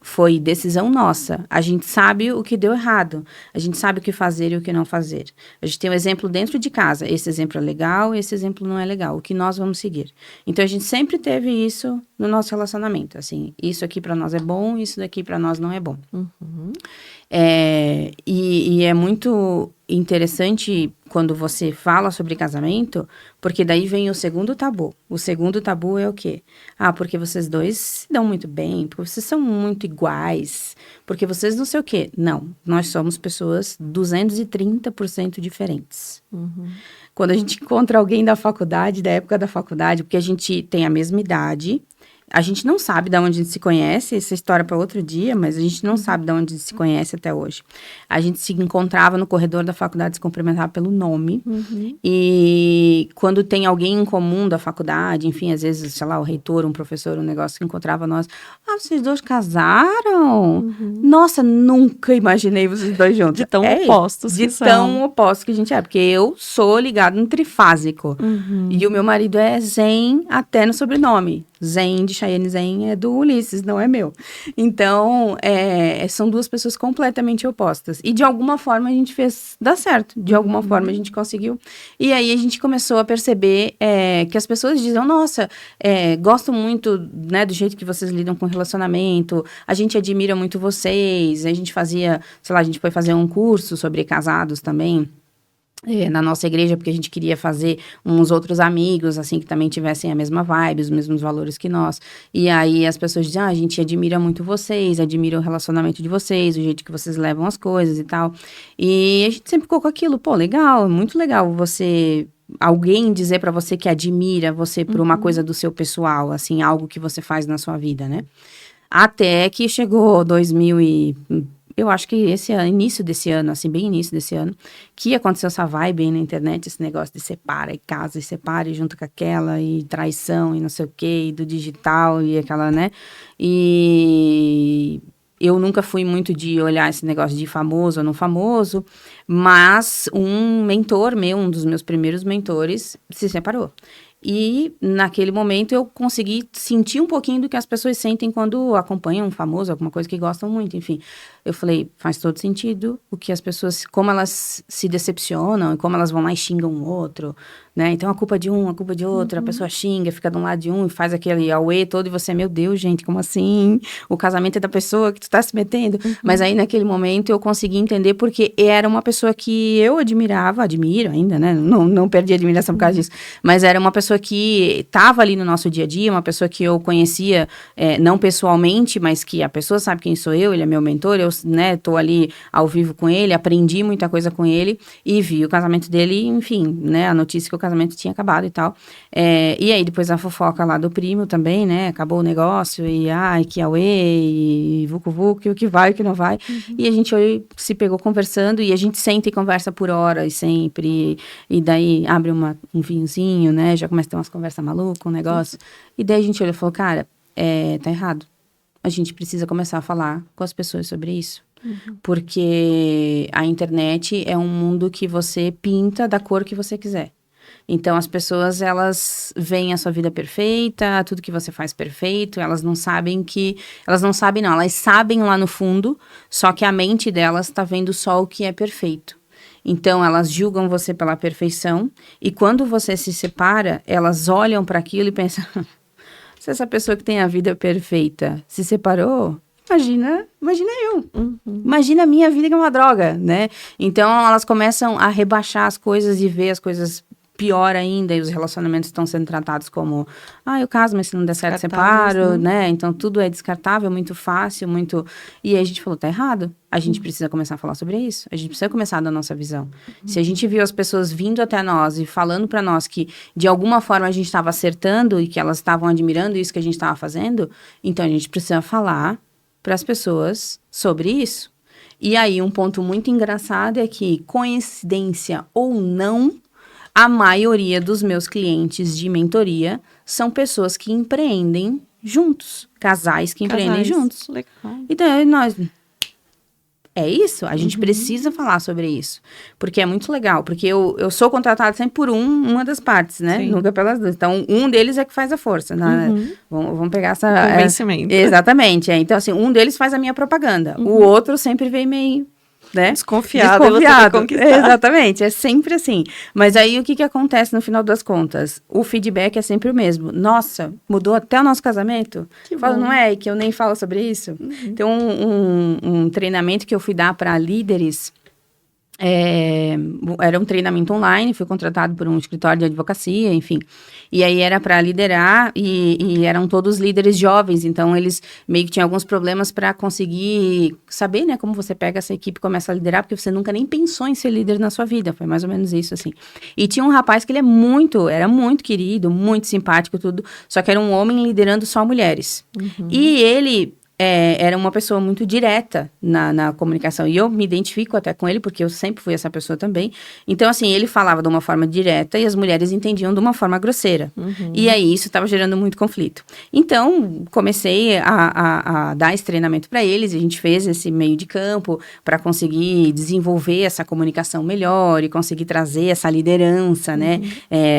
foi decisão nossa. A gente sabe o que deu errado. A gente sabe o que fazer e o que não fazer. A gente tem um exemplo dentro de casa. Esse exemplo é legal, esse exemplo não é legal. O que nós vamos seguir. Então, a gente sempre teve isso no nosso relacionamento. Assim, isso aqui para nós é bom, isso daqui para nós não é bom. E é muito interessante quando você fala sobre casamento, porque daí vem o segundo tabu. O segundo tabu é o quê? Porque vocês 2 se dão muito bem, porque vocês são muito iguais, porque vocês não sei o quê. Não, nós somos pessoas 230% diferentes. Quando a gente encontra alguém da faculdade, da época da faculdade, porque a gente tem a mesma idade, a gente não sabe de onde a gente se conhece, essa história para outro dia, mas a gente não sabe de onde a gente se conhece até hoje. A gente se encontrava no corredor da faculdade, se cumprimentava pelo nome, e quando tem alguém em comum da faculdade, enfim, às vezes, sei lá, o reitor, um professor, um negócio que encontrava nós, vocês 2 casaram? Nossa, nunca imaginei vocês 2 juntos. De tão opostos que são. De tão opostos que a gente é, porque eu sou ligado no trifásico, e o meu marido é zen até no sobrenome. Zen, de Chayenne Zen, é do Ulisses, não é meu. Então, são 2 pessoas completamente opostas. E de alguma forma a gente fez dar certo. De alguma forma a gente conseguiu. E aí a gente começou a perceber que as pessoas dizem, nossa, gosto muito, né, do jeito que vocês lidam com relacionamento, a gente admira muito vocês. A gente fazia, sei lá, a gente foi fazer um curso sobre casados também, na nossa igreja, porque a gente queria fazer uns outros amigos, assim, que também tivessem a mesma vibe, os mesmos valores que nós. E aí as pessoas dizem, a gente admira muito vocês, admira o relacionamento de vocês, o jeito que vocês levam as coisas e tal. E a gente sempre ficou com aquilo, legal, muito legal alguém dizer pra você que admira você por uma coisa do seu pessoal, assim, algo que você faz na sua vida, né? Até que chegou 2000 e... Eu acho que esse ano, início desse ano, assim, bem início desse ano, que aconteceu essa vibe aí na internet, esse negócio de separa e casa, e separa e junto com aquela, e traição, e não sei o quê, e do digital, e aquela, né? E eu nunca fui muito de olhar esse negócio de famoso ou não famoso, mas um mentor meu, um dos meus primeiros mentores, se separou. E, naquele momento, eu consegui sentir um pouquinho do que as pessoas sentem quando acompanham um famoso, alguma coisa que gostam muito, enfim. Eu falei, faz todo sentido o que as pessoas, como elas se decepcionam, e como elas vão lá e xingam o outro, né? Então, a culpa de um, a culpa de outro, a pessoa xinga, fica de um lado de um e faz aquele auê todo, e você, meu Deus, gente, como assim? O casamento é da pessoa que tu tá se metendo. Mas aí, naquele momento, eu consegui entender porque era uma pessoa que eu admiro ainda, né? Não perdi a admiração por causa disso. Mas era uma pessoa que estava ali no nosso dia a dia, uma pessoa que eu conhecia, não pessoalmente, mas que a pessoa sabe quem sou eu, ele é meu mentor, eu, né, tô ali ao vivo com ele, aprendi muita coisa com ele e vi o casamento dele, enfim, né, a notícia que o casamento tinha acabado e tal. E aí depois a fofoca lá do primo também, né, acabou o negócio e ai, que auê, e vucu-vucu, e o que vai, o que não vai. E a gente se pegou conversando e a gente senta e conversa por horas sempre, e daí abre um vinhozinho, né, já começa a ter umas conversas malucas, um negócio. E daí a gente olhou e falou, cara, tá errado. A gente precisa começar a falar com as pessoas sobre isso. Porque a internet é um mundo que você pinta da cor que você quiser. Então, as pessoas, elas veem a sua vida perfeita, tudo que você faz perfeito, elas não sabem elas sabem lá no fundo, só que a mente delas tá vendo só o que é perfeito. Então, elas julgam você pela perfeição, e quando você se separa, elas olham para aquilo e pensam, se essa pessoa que tem a vida perfeita se separou, imagina eu. Imagina a minha vida que é uma droga, né? Então, elas começam a rebaixar as coisas e ver as coisas pior ainda, e os relacionamentos estão sendo tratados como, eu caso, mas se não der certo, separo, né? Então, tudo é descartável, muito fácil, muito... E aí a gente falou, tá errado. A gente precisa começar a falar sobre isso. A gente precisa começar da nossa visão. Se a gente viu as pessoas vindo até nós e falando para nós que, de alguma forma, a gente estava acertando e que elas estavam admirando isso que a gente estava fazendo, então a gente precisa falar para as pessoas sobre isso. E aí, um ponto muito engraçado é que, coincidência ou não, a maioria dos meus clientes de mentoria são pessoas que empreendem juntos. Casais que empreendem juntos. Legal. Então, nós... É isso? A gente precisa falar sobre isso. Porque é muito legal. Porque eu sou contratada sempre por uma das partes, né? Sim. Nunca pelas duas. Então, um deles é que faz a força. Né? Vamos pegar essa... Convencimento. Exatamente. Então, assim, um deles faz a minha propaganda. O outro sempre vem meio... Né? Desconfiado. E você vai conquistar. Exatamente, é sempre assim. Mas aí, o que acontece no final das contas? O feedback é sempre o mesmo. Nossa, mudou até o nosso casamento? Falo, não é? Que eu nem falo sobre isso? Tem um treinamento que eu fui dar para líderes. Era um treinamento online, fui contratado por um escritório de advocacia, enfim. E aí era para liderar, e eram todos líderes jovens, então eles meio que tinham alguns problemas para conseguir saber, né, como você pega essa equipe e começa a liderar, porque você nunca nem pensou em ser líder na sua vida, foi mais ou menos isso, assim. E tinha um rapaz que ele era muito querido, muito simpático, tudo, só que era um homem liderando só mulheres. E ele... era uma pessoa muito direta na comunicação. E eu me identifico até com ele, porque eu sempre fui essa pessoa também. Então, assim, ele falava de uma forma direta e as mulheres entendiam de uma forma grosseira. E aí, isso estava gerando muito conflito. Então, comecei a dar esse treinamento para eles. A gente fez esse meio de campo para conseguir desenvolver essa comunicação melhor e conseguir trazer essa liderança, né?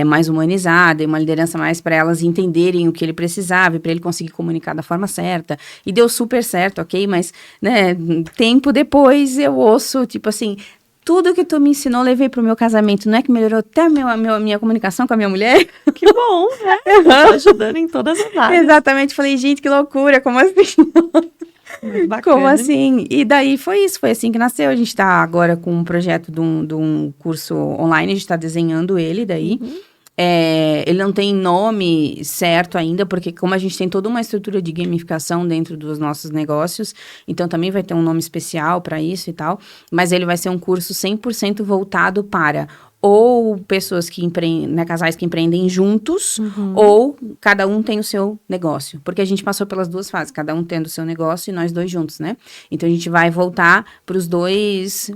Mais humanizada e uma liderança mais para elas entenderem o que ele precisava e para ele conseguir comunicar da forma certa. E deu super certo, ok? Mas, né, tempo depois eu ouço, tipo assim, tudo que tu me ensinou, levei pro meu casamento. Não é que melhorou até a minha comunicação com a minha mulher? Que bom, né? Tá ajudando em todas as áreas. Exatamente. Falei, gente, que loucura, como assim? Como assim? E daí foi isso, foi assim que nasceu. A gente tá agora com um projeto de um curso online, a gente tá desenhando ele daí. Ele não tem nome certo ainda, porque como a gente tem toda uma estrutura de gamificação dentro dos nossos negócios, então também vai ter um nome especial para isso e tal, mas ele vai ser um curso 100% voltado para ou pessoas que né, casais que empreendem juntos, ou cada um tem o seu negócio. Porque a gente passou pelas duas fases, cada um tendo o seu negócio e nós dois juntos, né? Então, a gente vai voltar para os dois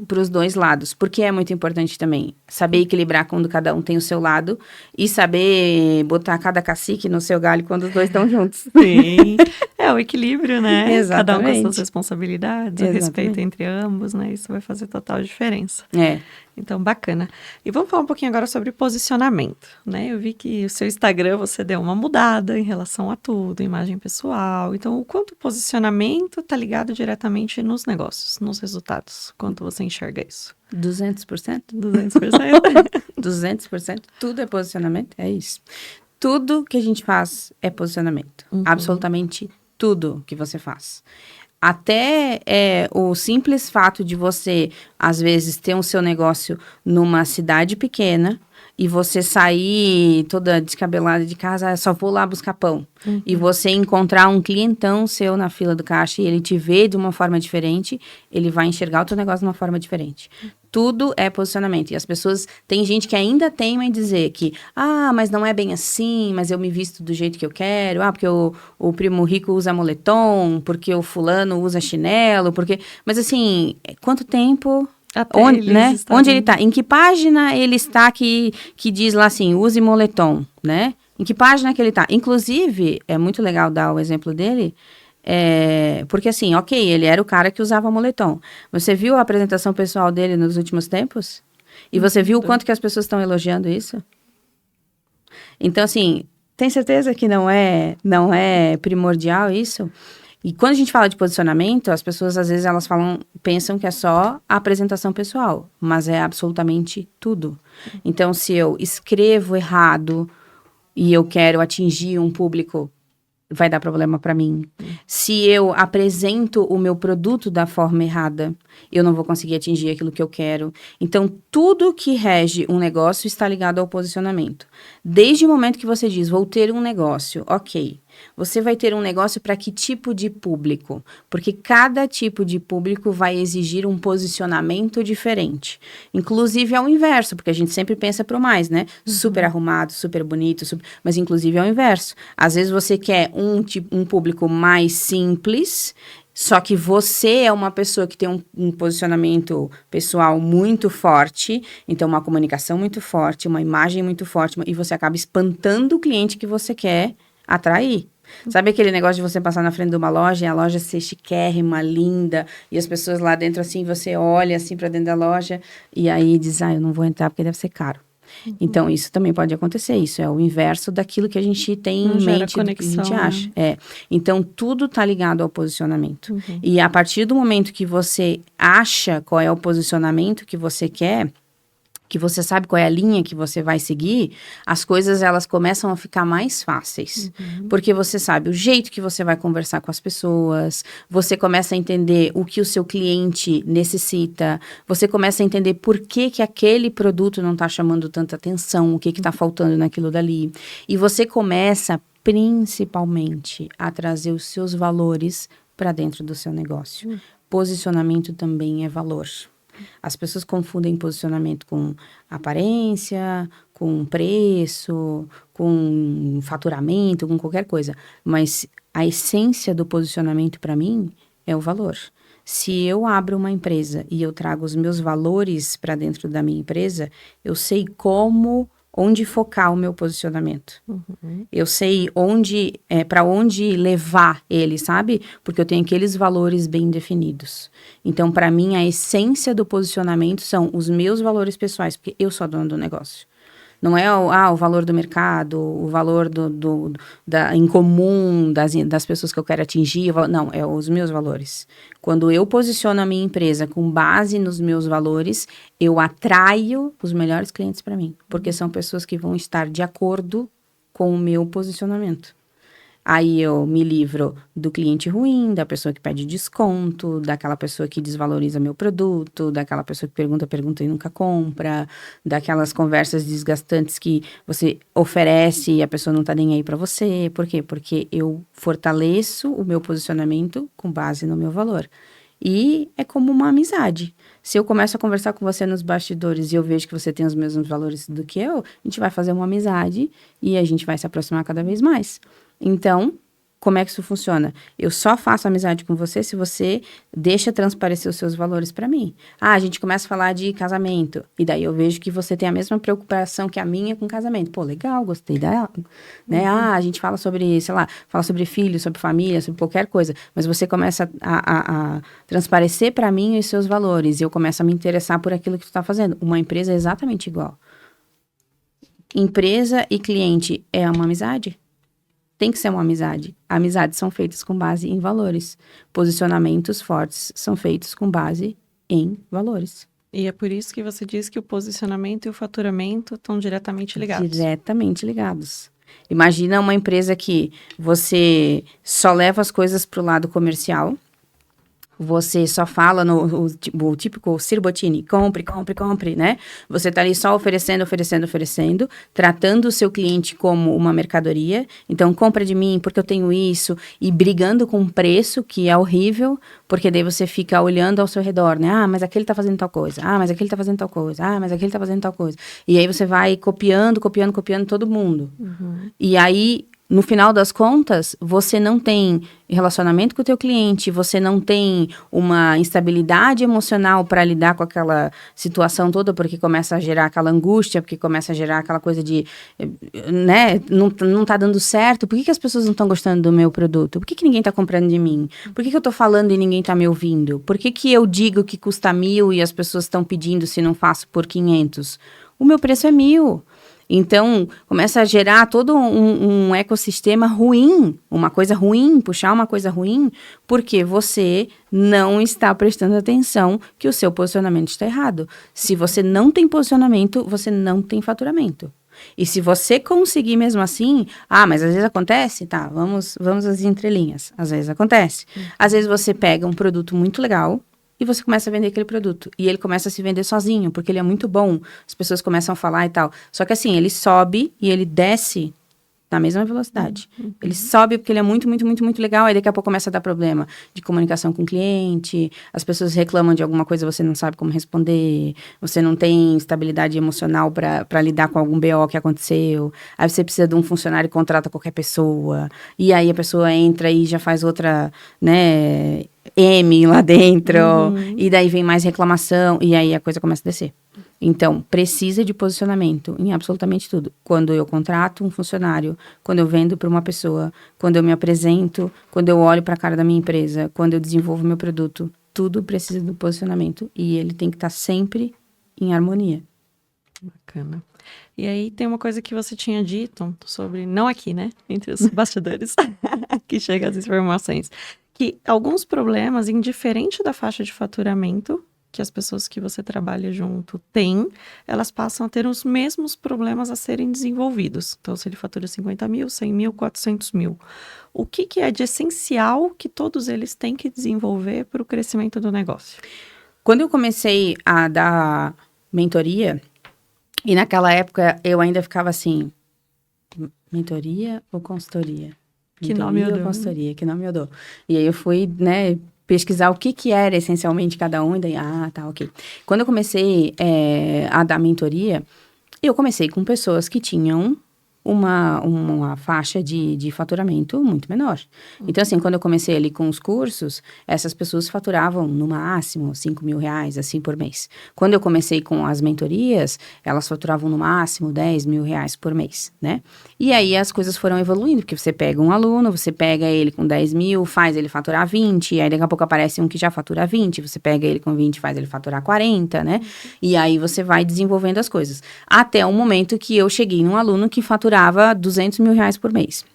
lados. Porque é muito importante também saber equilibrar quando cada um tem o seu lado e saber botar cada cacique no seu galho quando os dois estão juntos. Sim, é o equilíbrio, né? Exatamente. Cada um com as suas responsabilidades, o respeito entre ambos, né? Isso vai fazer total diferença. Então, bacana. E vamos falar um pouquinho agora sobre posicionamento, né? Eu vi que o seu Instagram, você deu uma mudada em relação a tudo, imagem pessoal. Então, o quanto o posicionamento está ligado diretamente nos negócios, nos resultados? Quanto você enxerga isso? 200%? 200%? 200%. Tudo é posicionamento, é isso. Tudo que a gente faz é posicionamento. Absolutamente tudo que você faz. Até o simples fato de você, às vezes, ter o seu negócio numa cidade pequena e você sair toda descabelada de casa, só vou lá buscar pão. E você encontrar um clientão seu na fila do caixa e ele te vê de uma forma diferente, ele vai enxergar o teu negócio de uma forma diferente. Tudo é posicionamento. E as pessoas, tem gente que ainda teima em dizer que, mas não é bem assim, mas eu me visto do jeito que eu quero, porque o primo rico usa moletom, porque o fulano usa chinelo, porque... Mas assim, quanto tempo... Onde ele está? Em que página ele está que diz lá assim, use moletom, né? Em que página que ele está? Inclusive, é muito legal dar o exemplo dele, porque assim, ele era o cara que usava moletom. Você viu a apresentação pessoal dele nos últimos tempos? E você viu o quanto que as pessoas estão elogiando isso? Então, assim, tem certeza que não é primordial isso? E quando a gente fala de posicionamento, as pessoas, às vezes, pensam que é só a apresentação pessoal, mas é absolutamente tudo. Então, se eu escrevo errado e eu quero atingir um público, vai dar problema para mim. Se eu apresento o meu produto da forma errada, eu não vou conseguir atingir aquilo que eu quero. Então, tudo que rege um negócio está ligado ao posicionamento. Desde o momento que você diz, vou ter um negócio, ok. Você vai ter um negócio para que tipo de público? Porque cada tipo de público vai exigir um posicionamento diferente. Inclusive ao inverso, porque a gente sempre pensa para o mais, né? Super arrumado, super bonito, mas inclusive ao inverso. Às vezes você quer um público mais simples, só que você é uma pessoa que tem um posicionamento pessoal muito forte, então uma comunicação muito forte, uma imagem muito forte, e você acaba espantando o cliente que você quer atrair. Sabe aquele negócio de você passar na frente de uma loja e a loja ser chiquérrima, linda, e as pessoas lá dentro assim, você olha assim para dentro da loja e aí diz, eu não vou entrar porque deve ser caro. Então, isso também pode acontecer, isso é o inverso daquilo que a gente tem em mente, do que a gente acha. Então, tudo está ligado ao posicionamento. E a partir do momento que você acha qual é o posicionamento que você quer, que você sabe qual é a linha que você vai seguir, as coisas elas começam a ficar mais fáceis. Porque você sabe o jeito que você vai conversar com as pessoas, você começa a entender o que o seu cliente necessita, você começa a entender por que aquele produto não está chamando tanta atenção, o que está faltando naquilo dali. E você começa, principalmente, a trazer os seus valores para dentro do seu negócio. Posicionamento também é valor. As pessoas confundem posicionamento com aparência, com preço, com faturamento, com qualquer coisa. Mas a essência do posicionamento para mim é o valor. Se eu abro uma empresa e eu trago os meus valores para dentro da minha empresa, eu sei onde focar o meu posicionamento. Eu sei para onde levar ele, sabe? Porque eu tenho aqueles valores bem definidos. Então, para mim, a essência do posicionamento são os meus valores pessoais, porque eu sou a dona do negócio. Não é o valor do mercado, o valor em comum das pessoas que eu quero atingir. Não, é os meus valores. Quando eu posiciono a minha empresa com base nos meus valores, eu atraio os melhores clientes para mim. Porque são pessoas que vão estar de acordo com o meu posicionamento. Aí eu me livro do cliente ruim, da pessoa que pede desconto, daquela pessoa que desvaloriza meu produto, daquela pessoa que pergunta e nunca compra, daquelas conversas desgastantes que você oferece e a pessoa não tá nem aí para você. Por quê? Porque eu fortaleço o meu posicionamento com base no meu valor. E é como uma amizade. Se eu começo a conversar com você nos bastidores e eu vejo que você tem os mesmos valores do que eu, a gente vai fazer uma amizade e a gente vai se aproximar cada vez mais. Então, como é que isso funciona? Eu só faço amizade com você se você deixa transparecer os seus valores para mim. A gente começa a falar de casamento. E daí eu vejo que você tem a mesma preocupação que a minha com casamento. Pô, legal, gostei dela. Né? A gente fala sobre, sei lá, fala sobre filhos, sobre família, sobre qualquer coisa. Mas você começa a transparecer para mim os seus valores. E eu começo a me interessar por aquilo que tu tá fazendo. Uma empresa é exatamente igual. Empresa e cliente é uma amizade? Tem que ser uma amizade. Amizades são feitas com base em valores. Posicionamentos fortes são feitos com base em valores. E é por isso que você diz que o posicionamento e o faturamento estão diretamente ligados. Diretamente ligados. Imagina uma empresa que você só leva as coisas para o lado comercial. Você só fala o típico Ciro Bottini, compre, né? Você tá ali só oferecendo, tratando o seu cliente como uma mercadoria. Então, compra de mim porque eu tenho isso. E brigando com o preço, que é horrível, porque daí você fica olhando ao seu redor, né? Ah, mas aquele tá fazendo tal coisa. Ah, mas aquele tá fazendo tal coisa. Ah, mas aquele tá fazendo tal coisa. E aí você vai copiando todo mundo. Uhum. E aí, no final das contas, você não tem relacionamento com o teu cliente, você não tem uma instabilidade emocional para lidar com aquela situação toda, porque começa a gerar aquela angústia, porque começa a gerar aquela coisa de, né, não tá dando certo. Por que as pessoas não estão gostando do meu produto? Por que ninguém tá comprando de mim? Por que eu tô falando e ninguém tá me ouvindo? Por que eu digo que custa 1.000 e as pessoas estão pedindo se não faço por 500? O meu preço é 1.000. Então, começa a gerar todo um ecossistema ruim, uma coisa ruim, puxar uma coisa ruim, porque você não está prestando atenção que o seu posicionamento está errado. Se você não tem posicionamento, você não tem faturamento. E se você conseguir mesmo assim, mas às vezes acontece, tá, vamos às entrelinhas, às vezes acontece. Às vezes você pega um produto muito legal, e você começa a vender aquele produto. E ele começa a se vender sozinho, porque ele é muito bom. As pessoas começam a falar e tal. Só que assim, ele sobe e ele desce na mesma velocidade. Uhum. Ele sobe porque ele é muito, muito, muito, muito legal. Aí daqui a pouco começa a dar problema de comunicação com o cliente. As pessoas reclamam de alguma coisa, você não sabe como responder. Você não tem estabilidade emocional para lidar com algum BO que aconteceu. Aí você precisa de um funcionário e contrata qualquer pessoa. E aí a pessoa entra e já faz outra, né, M lá dentro, e daí vem mais reclamação, e aí a coisa começa a descer. Então, precisa de posicionamento em absolutamente tudo. Quando eu contrato um funcionário, quando eu vendo para uma pessoa, quando eu me apresento, quando eu olho para a cara da minha empresa, quando eu desenvolvo meu produto, tudo precisa do posicionamento, e ele tem que estar sempre em harmonia. Bacana. E aí tem uma coisa que você tinha dito sobre, não aqui, né, entre os bastidores, que chega as informações, que alguns problemas, indiferente da faixa de faturamento que as pessoas que você trabalha junto têm, elas passam a ter os mesmos problemas a serem desenvolvidos. Então, se ele fatura 50 mil, 100 mil, 400 mil. O que é de essencial que todos eles têm que desenvolver para o crescimento do negócio? Quando eu comecei a dar mentoria, e naquela época eu ainda ficava assim, mentoria ou consultoria? Que nome eu dou? Consultoria, que nome eu dou? E aí eu fui, né, pesquisar o que era essencialmente cada um, e daí, tá, ok. Quando eu comecei a dar mentoria, eu comecei com pessoas que tinham uma faixa de faturamento muito menor. Então, assim, quando eu comecei ali com os cursos, essas pessoas faturavam no máximo 5 mil reais, assim, por mês. Quando eu comecei com as mentorias, elas faturavam no máximo 10 mil reais por mês, né? E aí as coisas foram evoluindo, porque você pega um aluno, você pega ele com 10 mil, faz ele faturar 20, aí daqui a pouco aparece um que já fatura 20, você pega ele com 20, faz ele faturar 40, né? E aí você vai desenvolvendo as coisas. Até o momento que eu cheguei num aluno que faturava 200 mil reais por mês.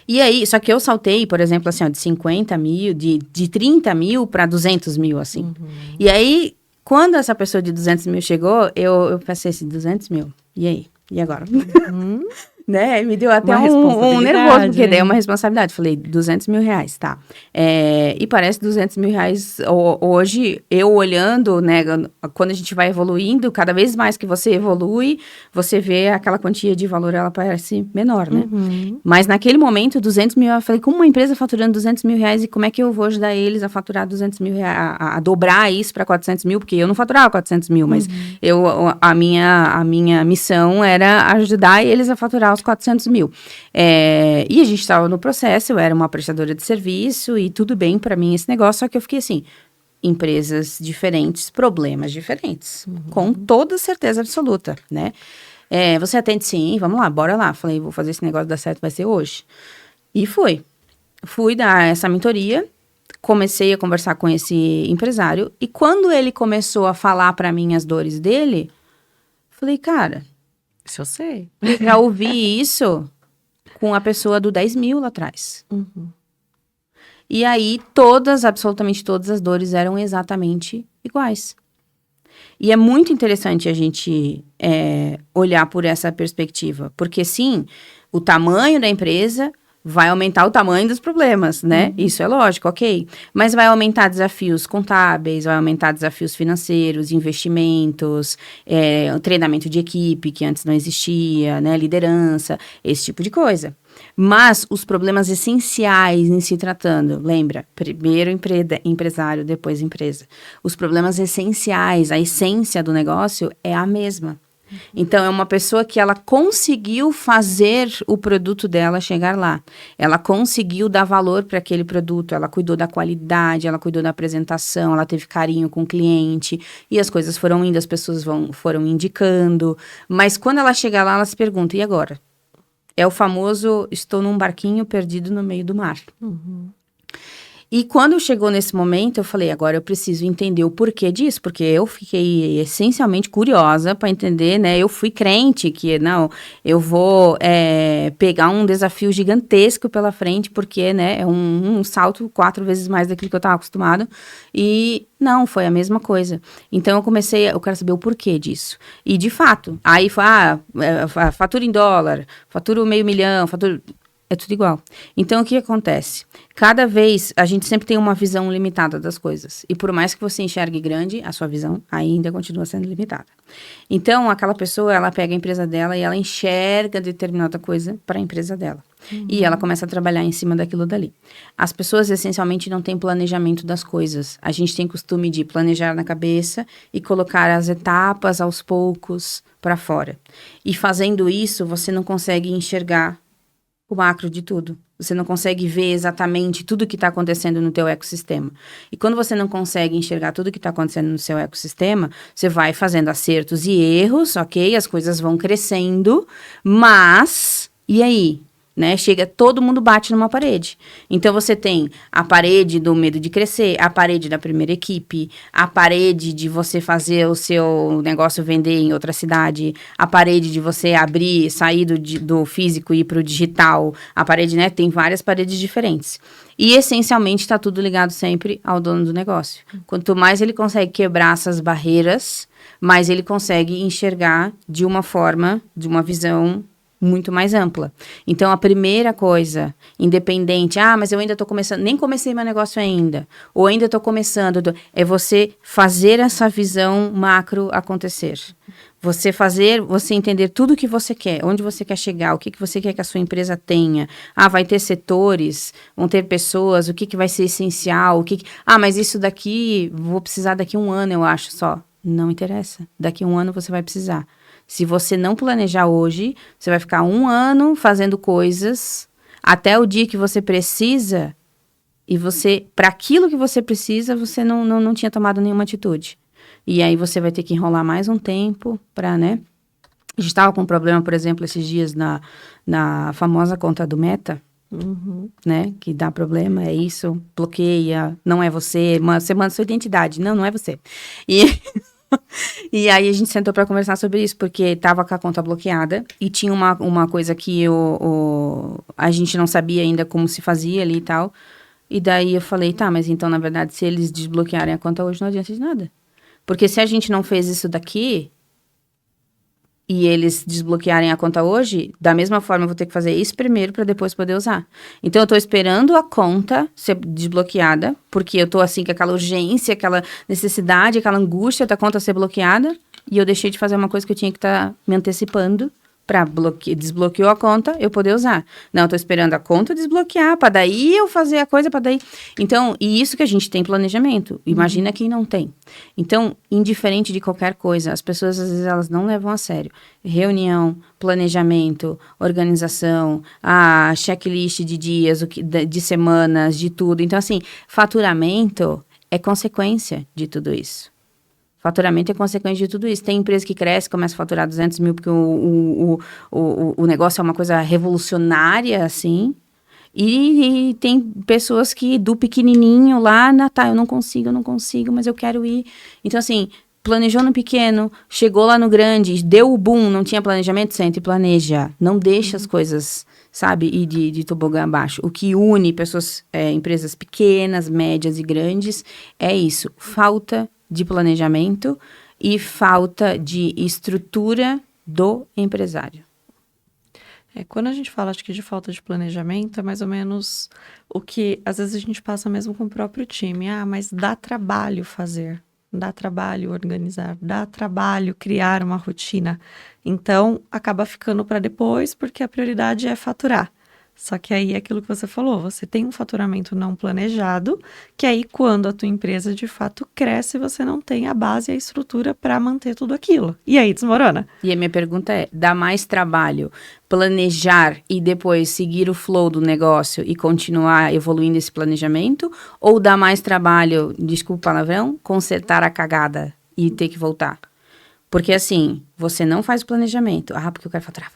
E aí, só que eu saltei, por exemplo, assim, de 50 mil, de 30 mil para 200 mil, assim. Uhum. E aí, quando essa pessoa de 200 mil chegou, eu pensei assim, 200 mil, e aí? E agora? Uhum. né? Me deu até Uma um nervoso, porque responsabilidade, daí é né? uma responsabilidade. Falei, R$ 200.000, tá. E parece R$ 200.000 hoje, eu olhando, né? Quando a gente vai evoluindo, cada vez mais que você evolui, você vê aquela quantia de valor, ela parece menor, né? Uhum. Mas naquele momento, 200 mil, eu falei, como uma empresa faturando R$ 200.000 e como é que eu vou ajudar eles a faturar 200 mil, a dobrar isso para 400 mil? Porque eu não faturava 400 mil, mas a minha missão era ajudar eles a faturar os 400 mil. E a gente estava no processo, eu era uma prestadora de serviço e tudo bem para mim esse negócio, só que eu fiquei assim, empresas diferentes, problemas diferentes, com toda certeza absoluta, né? Você atende sim, vamos lá, bora lá. Falei, vou fazer esse negócio dar certo, vai ser hoje. E fui. Fui dar essa mentoria, comecei a conversar com esse empresário, e quando ele começou a falar para mim as dores dele, falei, cara, Isso eu sei. eu já ouvi isso com a pessoa do 10 mil lá atrás. E aí, absolutamente todas as dores eram exatamente iguais. E é muito interessante a gente olhar por essa perspectiva, porque sim, o tamanho da empresa vai aumentar o tamanho dos problemas, né? Isso é lógico, ok. Mas vai aumentar desafios contábeis, vai aumentar desafios financeiros, investimentos, treinamento de equipe, que antes não existia, né? Liderança, esse tipo de coisa. Mas os problemas essenciais em se tratando, lembra? Primeiro empresário, depois empresa. Os problemas essenciais, a essência do negócio é a mesma. Então, é uma pessoa que ela conseguiu fazer o produto dela chegar lá. Ela conseguiu dar valor para aquele produto, ela cuidou da qualidade, ela cuidou da apresentação, ela teve carinho com o cliente, e as coisas foram indo, as pessoas foram indicando. Mas quando ela chega lá, ela se pergunta, e agora? É o famoso, estou num barquinho perdido no meio do mar. E quando chegou nesse momento, eu falei, agora eu preciso entender o porquê disso, porque eu fiquei essencialmente curiosa para entender, né? Eu fui crente que, não, eu vou pegar um desafio gigantesco pela frente, porque, né, é um salto 4 vezes mais daquilo que eu estava acostumado. E não, foi a mesma coisa. Então, eu quero saber o porquê disso. E, de fato, aí foi, fatura em dólar, fatura $500 mil, fatura... É tudo igual. Então, o que acontece? Cada vez, a gente sempre tem uma visão limitada das coisas. E por mais que você enxergue grande, a sua visão ainda continua sendo limitada. Então, aquela pessoa, ela pega a empresa dela e ela enxerga determinada coisa para a empresa dela. E ela começa a trabalhar em cima daquilo dali. As pessoas, essencialmente, não têm planejamento das coisas. A gente tem costume de planejar na cabeça e colocar as etapas aos poucos para fora. E fazendo isso, você não consegue enxergar o macro de tudo. Você não consegue ver exatamente tudo que está acontecendo no teu ecossistema. E quando você não consegue enxergar tudo que está acontecendo no seu ecossistema, você vai fazendo acertos e erros, ok? As coisas vão crescendo, mas... E aí? Né? Todo mundo bate numa parede. Então, você tem a parede do medo de crescer, a parede da primeira equipe, a parede de você fazer o seu negócio vender em outra cidade, a parede de você sair do físico e ir para o digital, a parede, né? Tem várias paredes diferentes. E, essencialmente, está tudo ligado sempre ao dono do negócio. Quanto mais ele consegue quebrar essas barreiras, mais ele consegue enxergar de uma forma, de uma visão muito mais ampla. Então, a primeira coisa, independente, mas eu ainda estou começando, nem comecei meu negócio ainda, ou ainda estou começando, é você fazer essa visão macro acontecer. Você entender tudo o que você quer, onde você quer chegar, o que você quer que a sua empresa tenha. Vai ter setores, vão ter pessoas, o que vai ser essencial, mas isso daqui, vou precisar daqui a 1 ano, eu acho só. Não interessa, daqui a 1 ano você vai precisar. Se você não planejar hoje, você vai ficar 1 ano fazendo coisas até o dia que você precisa e para aquilo que você precisa, você não tinha tomado nenhuma atitude. E aí você vai ter que enrolar mais um tempo para, né? A gente estava com um problema, por exemplo, esses dias na famosa conta do Meta, né? Que dá problema, é isso, bloqueia, não é você manda sua identidade. Não é você. E aí a gente sentou para conversar sobre isso, porque tava com a conta bloqueada e tinha uma coisa que a gente não sabia ainda como se fazia ali e tal. E daí eu falei, tá, mas então, na verdade, se eles desbloquearem a conta hoje, não adianta de nada. Porque se a gente não fez isso daqui, e eles desbloquearem a conta hoje, da mesma forma eu vou ter que fazer isso primeiro para depois poder usar. Então eu tô esperando a conta ser desbloqueada, porque eu tô assim com aquela urgência, aquela necessidade, aquela angústia da conta ser bloqueada, e eu deixei de fazer uma coisa que eu tinha que estar me antecipando para desbloqueou a conta, eu poder usar. Não, eu tô esperando a conta desbloquear, para daí eu fazer a coisa, para daí... Então, e isso que a gente tem planejamento. Imagina quem não tem. Então, indiferente de qualquer coisa, as pessoas, às vezes, elas não levam a sério. Reunião, planejamento, organização, a checklist de dias, de semanas, de tudo. Então, assim, faturamento é consequência de tudo isso. Faturamento é consequência de tudo isso. Tem empresa que cresce, começa a faturar 200 mil, porque o negócio é uma coisa revolucionária, assim. E tem pessoas que, do pequenininho lá, eu não consigo, mas eu quero ir. Então, assim, planejou no pequeno, chegou lá no grande, deu o boom, não tinha planejamento, senta e planeja. Não deixa as coisas, sabe, ir de tobogã abaixo. O que une pessoas, empresas pequenas, médias e grandes, é isso. Falta de planejamento e falta de estrutura do empresário. Quando a gente fala, acho que de falta de planejamento, é mais ou menos o que, às vezes, a gente passa mesmo com o próprio time. Mas dá trabalho fazer, dá trabalho organizar, dá trabalho criar uma rotina. Então, acaba ficando para depois, porque a prioridade é faturar. Só que aí é aquilo que você falou, você tem um faturamento não planejado, que aí quando a tua empresa de fato cresce, você não tem a base e a estrutura para manter tudo aquilo. E aí desmorona. E a minha pergunta é, dá mais trabalho planejar e depois seguir o flow do negócio e continuar evoluindo esse planejamento? Ou dá mais trabalho, desculpa o palavrão, consertar a cagada e ter que voltar? Porque assim, você não faz o planejamento. Porque eu quero faturar.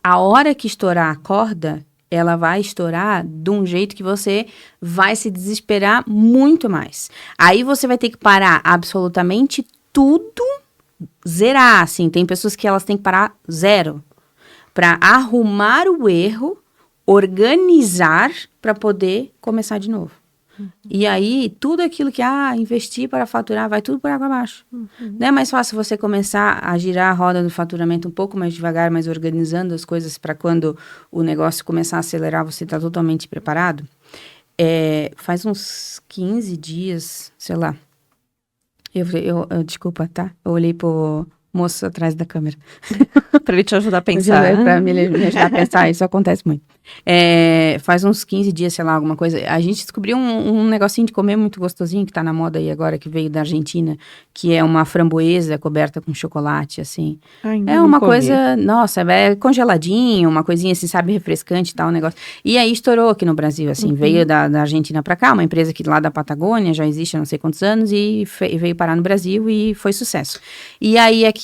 A hora que estourar a corda, ela vai estourar de um jeito que você vai se desesperar muito mais. Aí você vai ter que parar absolutamente tudo, zerar, assim. Tem pessoas que elas têm que parar zero para arrumar o erro, organizar para poder começar de novo. E aí, tudo aquilo que, investir para faturar, vai tudo por água abaixo. Não é mais fácil você começar a girar a roda do faturamento um pouco mais devagar, mas organizando as coisas para quando o negócio começar a acelerar, você está totalmente preparado? Faz uns 15 dias, sei lá. Desculpa, tá? Eu olhei pro moço atrás da câmera. Para ele te ajudar a pensar. Para me ajudar a pensar, isso acontece muito. Faz uns 15 dias, sei lá, alguma coisa. A gente descobriu um negocinho de comer muito gostosinho, que tá na moda aí agora, que veio da Argentina, que é uma framboesa coberta com chocolate, assim. É uma coisa, nossa, é congeladinho, uma coisinha assim, sabe, refrescante e tal, um negócio. E aí estourou aqui no Brasil, assim, veio da Argentina pra cá, uma empresa que lá da Patagônia, já existe há não sei quantos anos, e veio parar no Brasil e foi sucesso. E aí aqui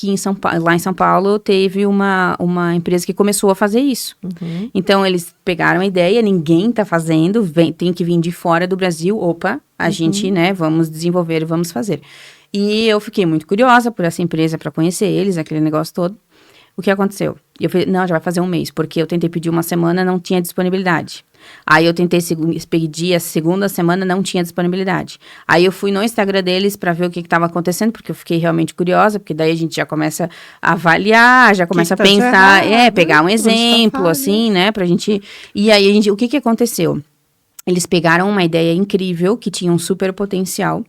lá em São Paulo, teve uma empresa que começou a fazer isso. Então, eles pegaram a ideia, ninguém tá fazendo, tem que vir de fora do Brasil, a gente, né, vamos desenvolver, vamos fazer. E eu fiquei muito curiosa por essa empresa, para conhecer eles, aquele negócio todo. O que aconteceu? Eu falei, não, já vai fazer um mês, porque eu tentei pedir uma semana, não tinha disponibilidade. Aí eu tentei pedir a segunda semana, não tinha disponibilidade. Aí eu fui no Instagram deles para ver o que estava acontecendo, porque eu fiquei realmente curiosa, porque daí a gente já começa a avaliar, já começa a pensar, pegar um exemplo, assim, né, pra gente... E aí, o que aconteceu? Eles pegaram uma ideia incrível, que tinha um super potencial,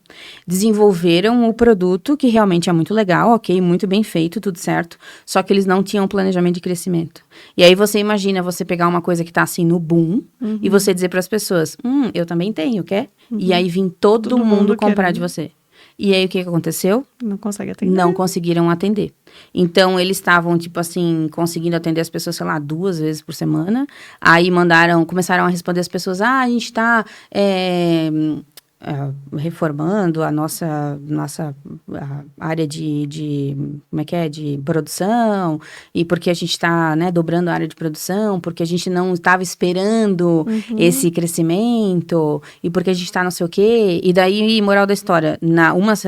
desenvolveram o produto, que realmente é muito legal, ok, muito bem feito, tudo certo, só que eles não tinham um planejamento de crescimento. E aí você imagina você pegar uma coisa que tá assim no boom, e você dizer para as pessoas, eu também tenho, quer? E aí vir todo mundo comprar de você. E aí, o que aconteceu? Não consegue atender. Não conseguiram atender. Então, eles estavam, tipo assim, conseguindo atender as pessoas, sei lá, 2 vezes por semana. Aí, começaram a responder as pessoas, a gente tá reformando a nossa área de como é que é? De produção, e porque a gente está, né, dobrando a área de produção, porque a gente não estava esperando esse crescimento, e porque a gente está não sei o quê. E daí, moral da história,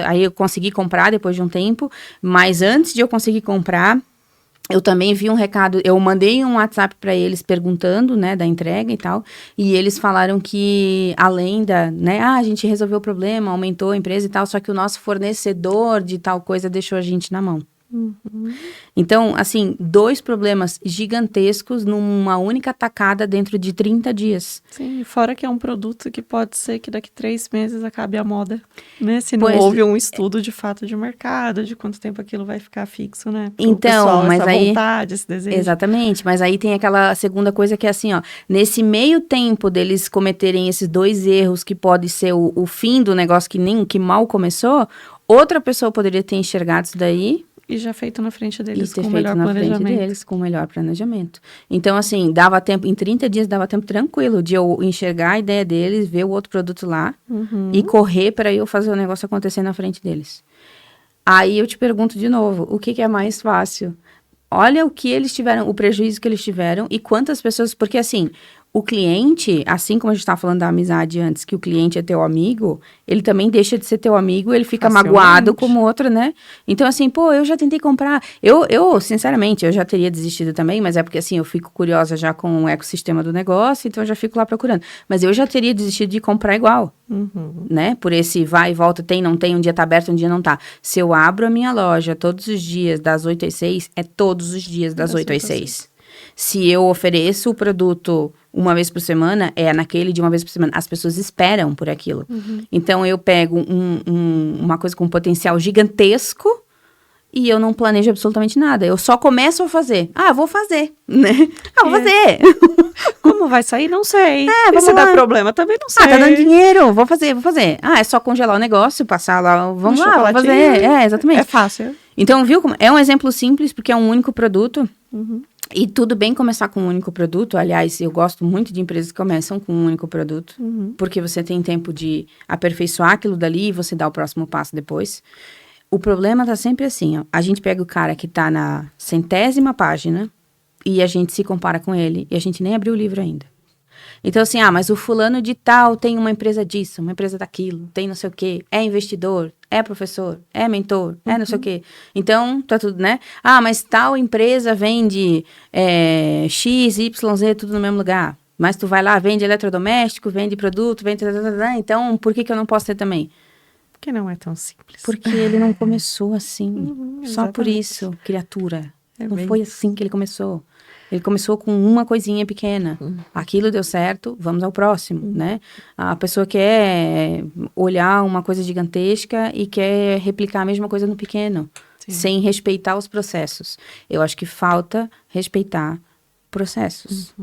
aí eu consegui comprar depois de um tempo, mas antes de eu conseguir comprar, eu também vi um recado, eu mandei um WhatsApp para eles perguntando, né, da entrega e tal, e eles falaram que além né, a gente resolveu o problema, aumentou a empresa e tal, só que o nosso fornecedor de tal coisa deixou a gente na mão. Então, assim, 2 problemas gigantescos numa única tacada dentro de 30 dias. Sim, fora que é um produto que pode ser que daqui 3 meses acabe a moda, né? Se não Pois, houve um estudo de fato de mercado, de quanto tempo aquilo vai ficar fixo, né? Pro então, pessoal, mas essa aí... vontade, esse desejo. Exatamente, mas aí tem aquela segunda coisa que é assim, ó, nesse meio tempo deles cometerem esses 2 erros que pode ser o fim do negócio que mal começou, outra pessoa poderia ter enxergado isso daí E já feito na frente e deles ter com o feito melhor na frente planejamento. deles com o melhor planejamento. Então, assim, dava tempo, em 30 dias dava tempo tranquilo de eu enxergar a ideia deles, ver o outro produto lá e correr para eu fazer o negócio acontecer na frente deles. Aí eu te pergunto de novo, o que é mais fácil? Olha o que eles tiveram, o prejuízo que eles tiveram e quantas pessoas... Porque, assim, o cliente, assim como a gente estava falando da amizade antes, que o cliente é teu amigo, ele também deixa de ser teu amigo, ele fica magoado como outro, né? Então, assim, pô, eu já tentei comprar. Sinceramente, eu já teria desistido também, mas é porque, assim, eu fico curiosa já com o ecossistema do negócio, então eu já fico lá procurando. Mas eu já teria desistido de comprar igual. Né? Por esse vai e volta, tem, não tem, um dia tá aberto, um dia não tá. Se eu abro a minha loja todos os dias, das 8 às 6, é todos os dias das 8 às 6. Se eu ofereço o produto uma vez por semana, é naquele de uma vez por semana. As pessoas esperam por aquilo. Então, eu pego uma coisa com um potencial gigantesco e eu não planejo absolutamente nada. Eu só começo a fazer. Vou fazer, né? Vou fazer. Como vai sair? Não sei. Vamos se lá. dá problema, também não sei. Tá dando dinheiro, vou fazer. É só congelar o negócio, passar lá, vamos lá, vamos fazer. Exatamente. É fácil. Então, viu como? É um exemplo simples, porque é um único produto. E tudo bem começar com um único produto. Aliás, eu gosto muito de empresas que começam com um único produto, porque você tem tempo de aperfeiçoar aquilo dali e você dá o próximo passo depois. O problema tá sempre assim, ó. A gente pega o cara que tá na 100ª página e a gente se compara com ele e a gente nem abriu o livro ainda. Então, assim, mas o fulano de tal tem uma empresa disso, uma empresa daquilo, tem não sei o quê, é investidor, é professor, é mentor, é não sei o quê. Então, tá tudo, né? Mas tal empresa vende X, Y, Z, tudo no mesmo lugar. Mas tu vai lá, vende eletrodoméstico, vende produto, vende... Então, por que eu não posso ter também? Porque não é tão simples. Porque ele não começou assim. Só por exatamente. isso, criatura. Não bem foi assim que ele começou. Ele começou com uma coisinha pequena. Aquilo deu certo, vamos ao próximo, né? A pessoa quer olhar uma coisa gigantesca e quer replicar a mesma coisa no pequeno, sem respeitar os processos. Eu acho que falta respeitar processos.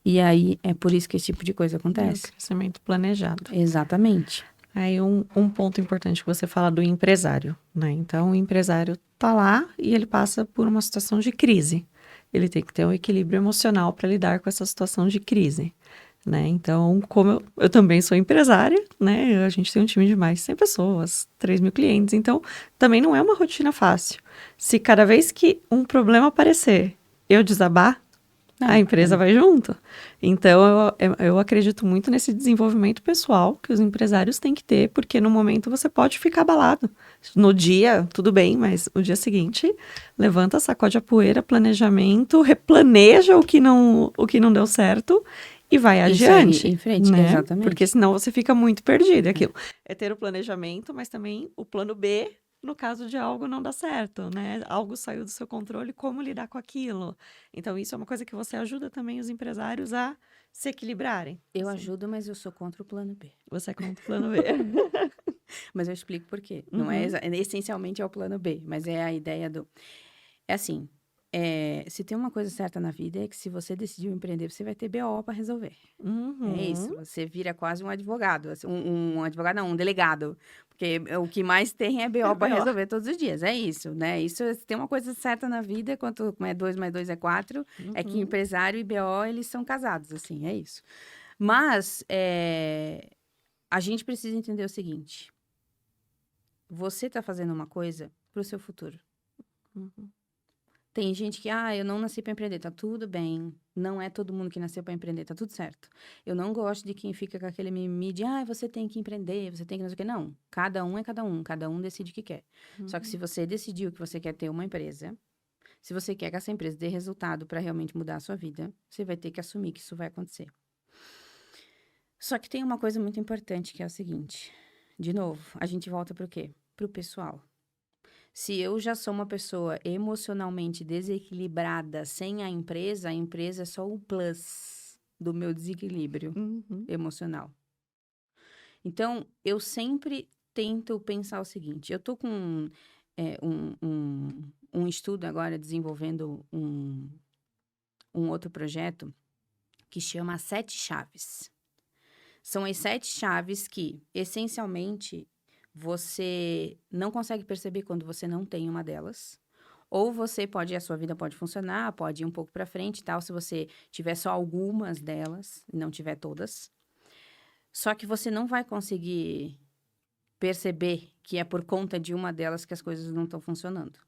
E aí, é por isso que esse tipo de coisa acontece. É o crescimento planejado. Exatamente. Aí, um ponto importante que você fala do empresário, né? Então, o empresário tá lá e ele passa por uma situação de crise. Ele tem que ter um equilíbrio emocional para lidar com essa situação de crise, né? Então, como eu também sou empresária, né? A gente tem um time de mais de 100 pessoas, 3.000 clientes. Então, também não é uma rotina fácil. Se cada vez que um problema aparecer, eu desabar, a empresa vai junto. Então, eu acredito muito nesse desenvolvimento pessoal que os empresários têm que ter, porque no momento você pode ficar abalado. No dia, tudo bem, mas no dia seguinte, levanta, sacode a poeira, planejamento, replaneja o que não deu certo e vai adiante. Aí, em frente, né? exatamente. Porque senão você fica muito perdido. Aquilo é ter o planejamento, mas também o plano B, no caso de algo não dar certo, né? Algo saiu do seu controle, como lidar com aquilo? Então, isso é uma coisa que você ajuda também os empresários a se equilibrarem. Eu ajudo, mas eu sou contra o plano B. Você é contra o plano B. Mas eu explico por quê. Não é essencialmente é o plano B, mas é a ideia do... É assim, se tem uma coisa certa na vida é que se você decidiu empreender, você vai ter BO para resolver. É isso, você vira quase um advogado, assim, um advogado não, um delegado, porque o que mais tem é BO para resolver todos os dias, é isso, né? Isso, se tem uma coisa certa na vida, quanto 2 mais 2 é 4, é que empresário e BO, eles são casados, assim, é isso. Mas, a gente precisa entender o seguinte, você está fazendo uma coisa para o seu futuro. Tem gente que, eu não nasci para empreender, tá tudo bem. Não é todo mundo que nasceu para empreender, tá tudo certo. Eu não gosto de quem fica com aquele mimimi de, você tem que empreender, você tem que não sei o quê. Não, cada um decide o que quer. Só que se você decidiu que você quer ter uma empresa, se você quer que essa empresa dê resultado para realmente mudar a sua vida, você vai ter que assumir que isso vai acontecer. Só que tem uma coisa muito importante, que é o seguinte. De novo, a gente volta para o quê? Para o pessoal. Se eu já sou uma pessoa emocionalmente desequilibrada sem a empresa é só o plus do meu desequilíbrio emocional. Então, eu sempre tento pensar o seguinte: eu tô com um estudo agora desenvolvendo um outro projeto que chama as 7 chaves. São as 7 chaves que, essencialmente, você não consegue perceber quando você não tem uma delas. Ou você pode, a sua vida pode funcionar, pode ir um pouco para frente e tal, se você tiver só algumas delas, e não tiver todas. Só que você não vai conseguir perceber que é por conta de uma delas que as coisas não estão funcionando.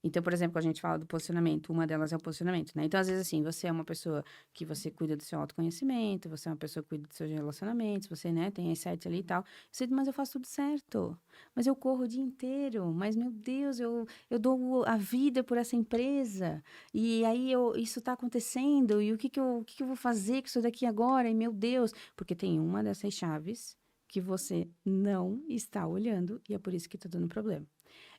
Então, por exemplo, quando a gente fala do posicionamento, uma delas é o posicionamento, né? Então, às vezes, assim, você é uma pessoa que você cuida do seu autoconhecimento, você é uma pessoa que cuida dos seus relacionamentos, você, né, tem as 7 ali e tal. Você diz, mas eu faço tudo certo. Mas eu corro o dia inteiro. Mas, meu Deus, eu dou a vida por essa empresa. E aí, isso tá acontecendo. E o que eu vou fazer com isso daqui agora? E, meu Deus. Porque tem uma dessas chaves que você não está olhando e é por isso que tá dando problema.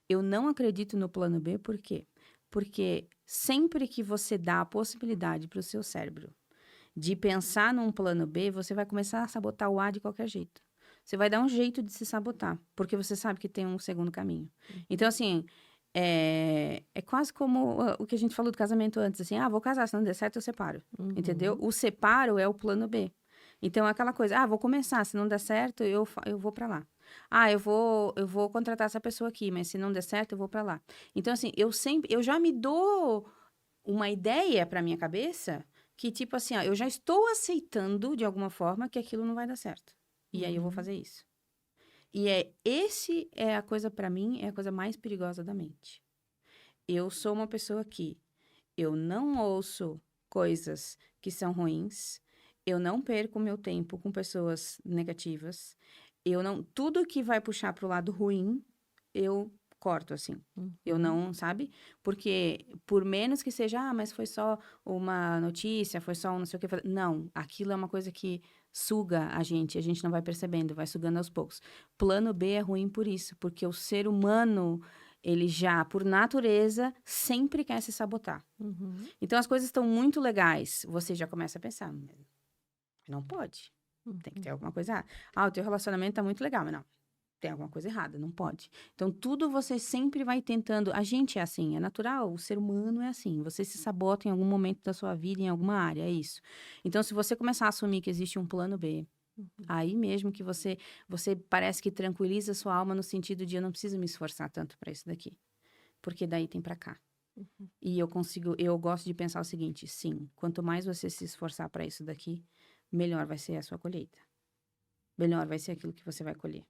Eu não acredito no plano B, por quê? Porque sempre que você dá a possibilidade para o seu cérebro de pensar num plano B, você vai começar a sabotar o A de qualquer jeito. Você vai dar um jeito de se sabotar, porque você sabe que tem um segundo caminho. Então, assim, é quase como o que a gente falou do casamento antes, assim, vou casar, se não der certo, eu separo. Entendeu? O separo é o plano B. Então, aquela coisa, vou começar, se não der certo, eu vou para lá. Eu vou contratar essa pessoa aqui, mas se não der certo, eu vou para lá. Então, assim, eu já me dou uma ideia para minha cabeça que, tipo assim, eu já estou aceitando, de alguma forma, que aquilo não vai dar certo. E aí eu vou fazer isso. E esse é a coisa, para mim, é a coisa mais perigosa da mente. Eu sou uma pessoa que eu não ouço coisas que são ruins, eu não perco meu tempo com pessoas negativas, tudo que vai puxar pro lado ruim, eu corto, assim. Eu não, sabe? Porque por menos que seja, mas foi só uma notícia, foi só um não sei o que. Não, aquilo é uma coisa que suga a gente não vai percebendo, vai sugando aos poucos. Plano B é ruim por isso, porque o ser humano, ele já, por natureza, sempre quer se sabotar. Então, as coisas estão muito legais, você já começa a pensar, não pode. Tem que ter alguma coisa. O teu relacionamento tá muito legal, mas não. Tem alguma coisa errada, não pode. Então, tudo você sempre vai tentando. A gente é assim, é natural, o ser humano é assim. Você se sabota em algum momento da sua vida, em alguma área, é isso. Então, se você começar a assumir que existe um plano B, aí mesmo que você parece que tranquiliza a sua alma no sentido de eu não preciso me esforçar tanto para isso daqui. Porque daí tem para cá. E eu gosto de pensar o seguinte, sim, quanto mais você se esforçar para isso daqui, melhor vai ser a sua colheita. Melhor vai ser aquilo que você vai colher.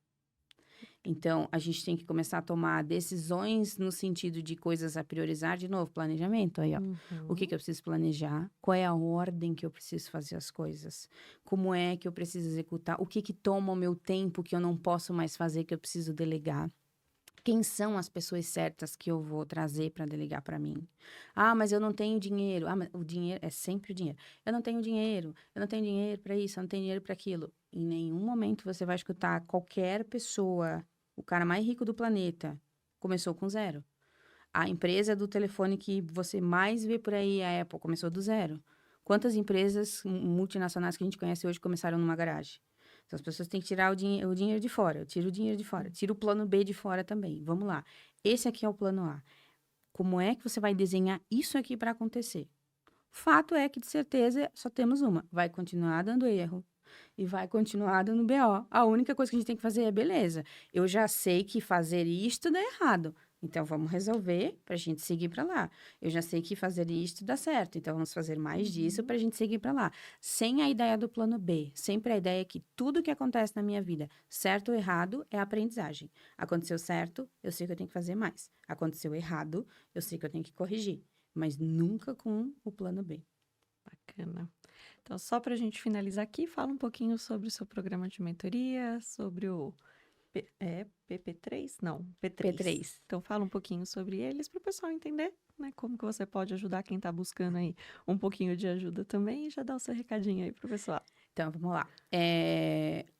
Então, a gente tem que começar a tomar decisões no sentido de coisas a priorizar. De novo, planejamento. Aí, ó. O que eu preciso planejar? Qual é a ordem que eu preciso fazer as coisas? Como é que eu preciso executar? O que toma o meu tempo que eu não posso mais fazer, que eu preciso delegar? Quem são as pessoas certas que eu vou trazer para delegar para mim? Mas eu não tenho dinheiro. Mas o dinheiro é sempre o dinheiro. Eu não tenho dinheiro para isso, eu não tenho dinheiro para aquilo. Em nenhum momento você vai escutar qualquer pessoa, o cara mais rico do planeta, começou com 0. A empresa do telefone que você mais vê por aí, a Apple, começou do 0. Quantas empresas multinacionais que a gente conhece hoje começaram numa garagem? Então, as pessoas têm que tirar o dinheiro de fora. Eu tiro o dinheiro de fora. Tiro o plano B de fora também. Vamos lá. Esse aqui é o plano A. Como é que você vai desenhar isso aqui para acontecer? Fato é que, de certeza, só temos uma. Vai continuar dando erro. E vai continuar dando BO. A única coisa que a gente tem que fazer é, beleza, eu já sei que fazer isto dá errado. Então, vamos resolver para a gente seguir para lá. Eu já sei que fazer isto dá certo. Então, vamos fazer mais disso para a gente seguir para lá. Sem a ideia do plano B. Sempre a ideia que tudo que acontece na minha vida, certo ou errado, é aprendizagem. Aconteceu certo, eu sei que eu tenho que fazer mais. Aconteceu errado, eu sei que eu tenho que corrigir. Mas nunca com o plano B. Bacana. Então, só para a gente finalizar aqui, fala um pouquinho sobre o seu programa de mentoria, sobre o PP3? Não, P3. P3. Então, fala um pouquinho sobre eles para o pessoal entender, né? Como que você pode ajudar quem está buscando aí um pouquinho de ajuda também e já dá o seu recadinho aí para o pessoal. Então, vamos lá.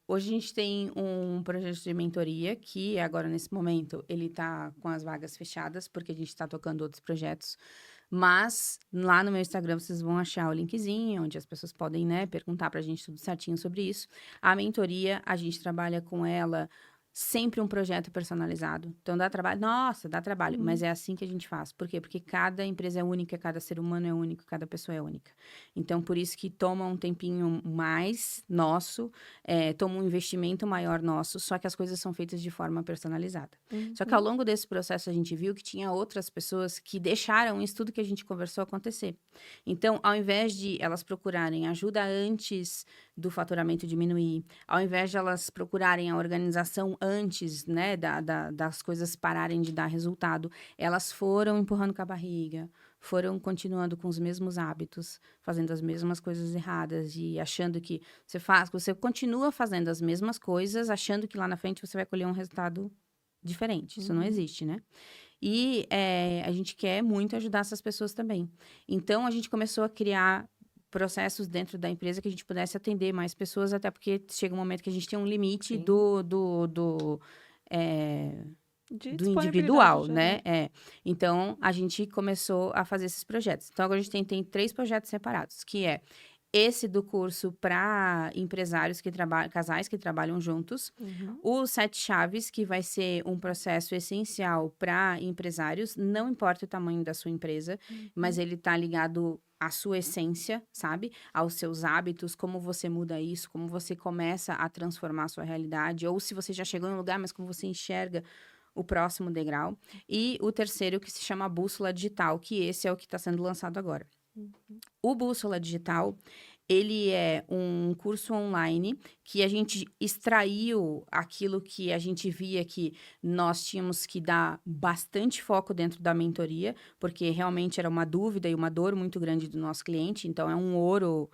Hoje a gente tem um projeto de mentoria que agora, nesse momento, ele tá com as vagas fechadas, porque a gente está tocando outros projetos. Mas lá no meu Instagram vocês vão achar o linkzinho, onde as pessoas podem, né, perguntar pra gente tudo certinho sobre isso. A mentoria, a gente trabalha com ela sempre um projeto personalizado. Então dá trabalho, nossa, dá trabalho, mas é assim que a gente faz. Por quê? Porque cada empresa é única, cada ser humano é único, cada pessoa é única. Então por isso que toma um tempinho mais nosso, toma um investimento maior nosso, só que as coisas são feitas de forma personalizada. Só que ao longo desse processo a gente viu que tinha outras pessoas que deixaram isso tudo que a gente conversou acontecer. Então, ao invés de elas procurarem ajuda antes do faturamento diminuir, ao invés de elas procurarem a organização antes, né, das coisas pararem de dar resultado, elas foram empurrando com a barriga, foram continuando com os mesmos hábitos, fazendo as mesmas coisas erradas e achando que você continua fazendo as mesmas coisas, achando que lá na frente você vai colher um resultado diferente. Isso não existe, né? E a gente quer muito ajudar essas pessoas também. Então, a gente começou a criar processos dentro da empresa que a gente pudesse atender mais pessoas, até porque chega um momento que a gente tem um limite do individual, né? Então, a gente começou a fazer esses projetos. Então, agora a gente tem 3 projetos separados, que é esse do curso para empresários que trabalham, casais que trabalham juntos. O 7 Chaves, que vai ser um processo essencial para empresários, não importa o tamanho da sua empresa, mas ele está ligado à sua essência, sabe? Aos seus hábitos, como você muda isso, como você começa a transformar a sua realidade, ou se você já chegou em um lugar, mas como você enxerga o próximo degrau. E o terceiro, que se chama Bússola Digital, que esse é o que está sendo lançado agora. O Bússola Digital, ele é um curso online que a gente extraiu aquilo que a gente via que nós tínhamos que dar bastante foco dentro da mentoria, porque realmente era uma dúvida e uma dor muito grande do nosso cliente, então é um ouro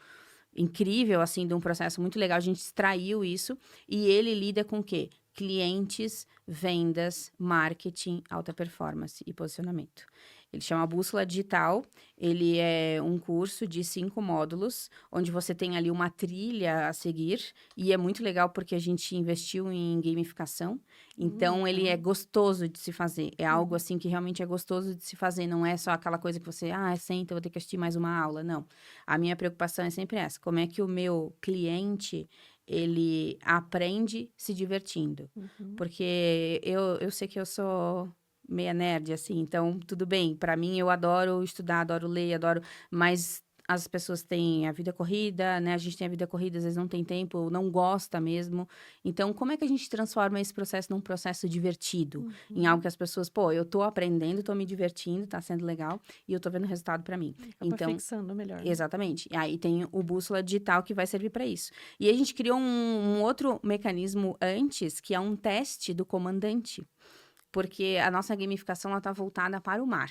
incrível, assim, de um processo muito legal. A gente extraiu isso e ele lida com o quê? Clientes, vendas, marketing, alta performance e posicionamento. Ele chama Bússola Digital, ele é um curso de 5 módulos, onde você tem ali uma trilha a seguir, e é muito legal porque a gente investiu em gamificação, então ele é gostoso de se fazer, é algo assim que realmente é gostoso de se fazer, não é só aquela coisa que você, senta, eu vou ter que assistir mais uma aula, não. A minha preocupação é sempre essa, como é que o meu cliente, ele aprende se divertindo, porque eu sei que eu sou meia nerd, assim, então tudo bem, para mim eu adoro estudar, adoro ler, mas as pessoas têm a vida corrida, né, a gente tem a vida corrida, às vezes não tem tempo, não gosta mesmo, então como é que a gente transforma esse processo num processo divertido, em algo que as pessoas, eu tô aprendendo, tô me divertindo, tá sendo legal, e eu tô vendo resultado para mim. Então, fixando melhor. Né? Exatamente, e aí tem o Bússola Digital que vai servir para isso. E a gente criou um outro mecanismo antes, que é um teste do comandante, porque a nossa gamificação está voltada para o mar.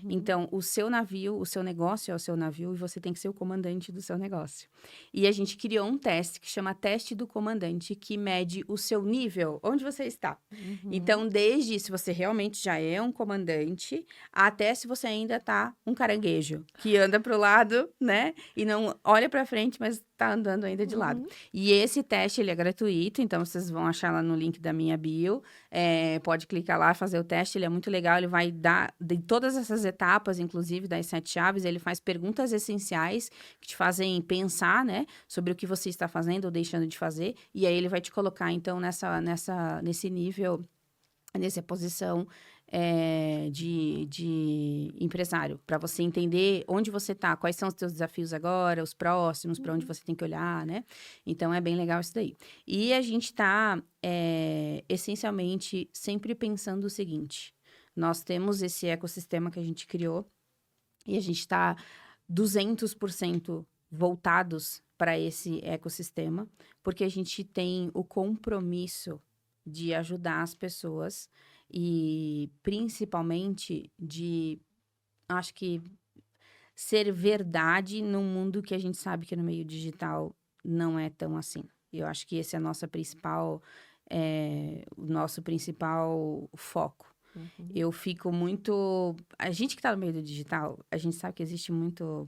Então, o seu navio, o seu negócio é o seu navio e você tem que ser o comandante do seu negócio. E a gente criou um teste que chama Teste do Comandante, que mede o seu nível, onde você está. Então, desde se você realmente já é um comandante, até se você ainda está um caranguejo, que anda para o lado, né? E não olha para frente, mas está andando ainda de lado. E esse teste, ele é gratuito, então vocês vão achar lá no link da minha bio. Pode clicar lá, fazer o teste, ele é muito legal, ele vai dar de todas essas etapas, inclusive das 7 chaves, ele faz perguntas essenciais que te fazem pensar, né, sobre o que você está fazendo ou deixando de fazer, e aí ele vai te colocar, então, nesse nível, nessa posição de empresário, para você entender onde você está, quais são os seus desafios agora, os próximos, para onde você tem que olhar, né? Então, é bem legal isso daí. E a gente está, essencialmente, sempre pensando o seguinte, nós temos esse ecossistema que a gente criou e a gente está 200% voltados para esse ecossistema, porque a gente tem o compromisso de ajudar as pessoas e principalmente acho que ser verdade num mundo que a gente sabe que no meio digital não é tão assim. Eu acho que esse é o nosso principal foco. Eu fico muito... A gente que está no meio do digital, a gente sabe que existe muito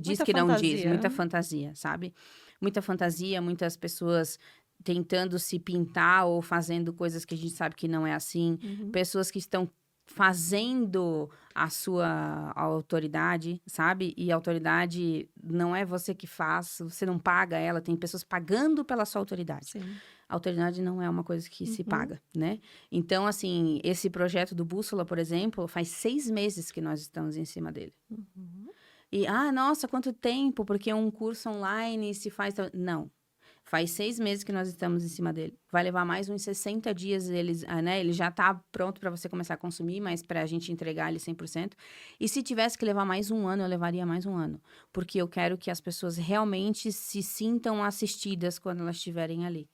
diz que não diz, muita fantasia, sabe? Muita fantasia, muitas pessoas tentando se pintar ou fazendo coisas que a gente sabe que não é assim. Pessoas que estão fazendo a sua autoridade, sabe? E a autoridade não é você que faz, você não paga ela, tem pessoas pagando pela sua autoridade. Sim. A autoridade não é uma coisa que se paga, né? Então, assim, esse projeto do Bússola, por exemplo, faz 6 meses que nós estamos em cima dele. E, nossa, quanto tempo, porque um curso online se faz... Não. Faz 6 meses que nós estamos em cima dele. Vai levar mais uns 60 dias, né? Ele já tá pronto para você começar a consumir, mas para a gente entregar ele 100%. E se tivesse que levar mais um ano, eu levaria mais um ano. Porque eu quero que as pessoas realmente se sintam assistidas quando elas estiverem ali.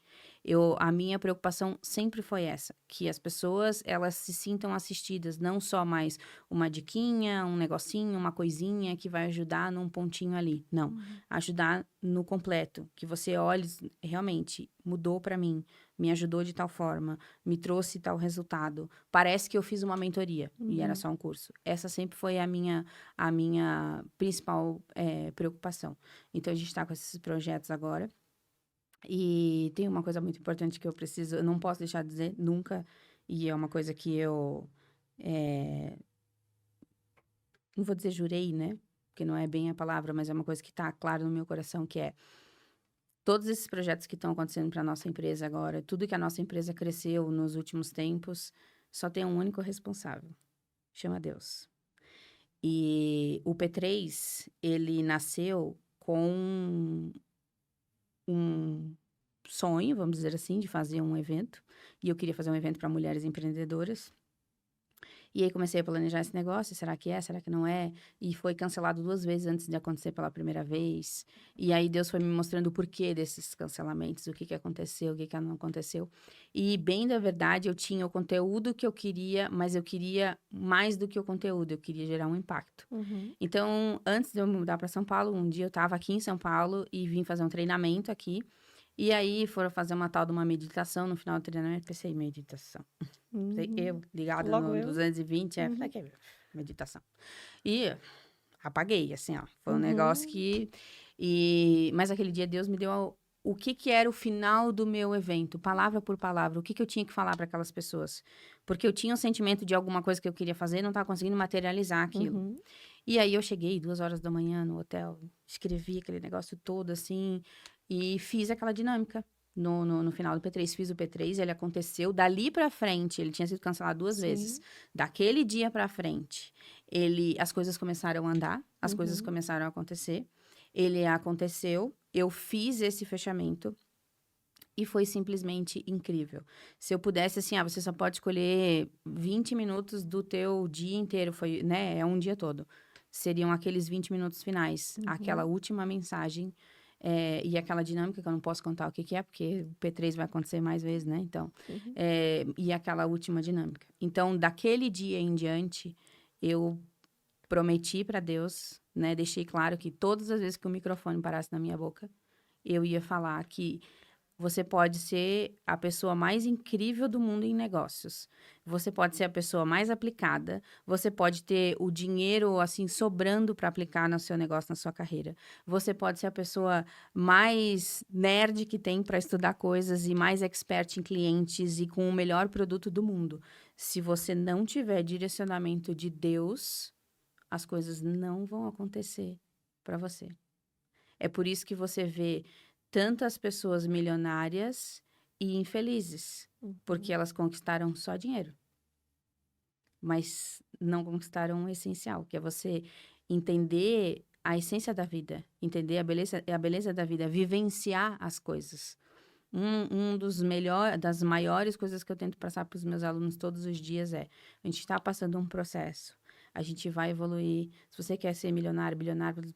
A minha preocupação sempre foi essa, que as pessoas, elas se sintam assistidas, não só mais uma diquinha, um negocinho, uma coisinha que vai ajudar num pontinho ali. Não, ajudar no completo, que você olhe, realmente, mudou para mim, me ajudou de tal forma, me trouxe tal resultado. Parece que eu fiz uma mentoria e era só um curso. Essa sempre foi a minha principal preocupação. Então, a gente está com esses projetos agora. E tem uma coisa muito importante que eu não posso deixar de dizer nunca, e é uma coisa que eu, não vou dizer jurei, né? Porque não é bem a palavra, mas é uma coisa que está claro no meu coração, que é todos esses projetos que estão acontecendo para a nossa empresa agora, tudo que a nossa empresa cresceu nos últimos tempos, só tem um único responsável, chama Deus. E o P3, ele nasceu com um sonho, vamos dizer assim, de fazer um evento. E eu queria fazer um evento para mulheres empreendedoras. E aí comecei a planejar esse negócio, será que é, será que não é? E foi cancelado 2 vezes antes de acontecer pela primeira vez. E aí Deus foi me mostrando o porquê desses cancelamentos, o que que aconteceu, o que que não aconteceu. E bem da verdade, eu tinha o conteúdo que eu queria, mas eu queria mais do que o conteúdo, eu queria gerar um impacto. Então, antes de eu me mudar para São Paulo, um dia eu estava aqui em São Paulo e vim fazer um treinamento aqui. E aí foram fazer uma tal de uma meditação no final do treinamento, pensei, meditação. Eu, ligada Logo no eu. 220, falei, que meditação. E apaguei, assim, ó. Foi um negócio que... Mas aquele dia Deus me deu o que era o final do meu evento, palavra por palavra, o que eu tinha que falar para aquelas pessoas. Porque eu tinha um sentimento de alguma coisa que eu queria fazer e não estava conseguindo materializar aquilo. E aí eu cheguei 2 horas da manhã no hotel, escrevi aquele negócio todo, assim, e fiz aquela dinâmica. No final do P3, fiz o P3, ele aconteceu. Dali pra frente, ele tinha sido cancelado 2 vezes. Daquele dia pra frente, as coisas começaram a andar, as coisas começaram a acontecer. Ele aconteceu, eu fiz esse fechamento e foi simplesmente incrível. Se eu pudesse, assim, você só pode escolher 20 minutos do teu dia inteiro, foi, né? É um dia todo. Seriam aqueles 20 minutos finais, aquela última mensagem. E aquela dinâmica que eu não posso contar o que é, porque o P3 vai acontecer mais vezes, né? Então, e aquela última dinâmica. Então, daquele dia em diante, eu prometi para Deus, né? Deixei claro que todas as vezes que o microfone parasse na minha boca, eu ia falar que você pode ser a pessoa mais incrível do mundo em negócios. Você pode ser a pessoa mais aplicada. Você pode ter o dinheiro, assim, sobrando para aplicar no seu negócio, na sua carreira. Você pode ser a pessoa mais nerd que tem para estudar coisas e mais expert em clientes e com o melhor produto do mundo. Se você não tiver direcionamento de Deus, as coisas não vão acontecer para você. É por isso que você vê tantas pessoas milionárias e infelizes, porque elas conquistaram só dinheiro. Mas não conquistaram o essencial, que é você entender a essência da vida, entender a beleza da vida, vivenciar as coisas. Das maiores coisas que eu tento passar para os meus alunos todos os dias a gente está passando um processo, a gente vai evoluir. Se você quer ser milionário, bilionário,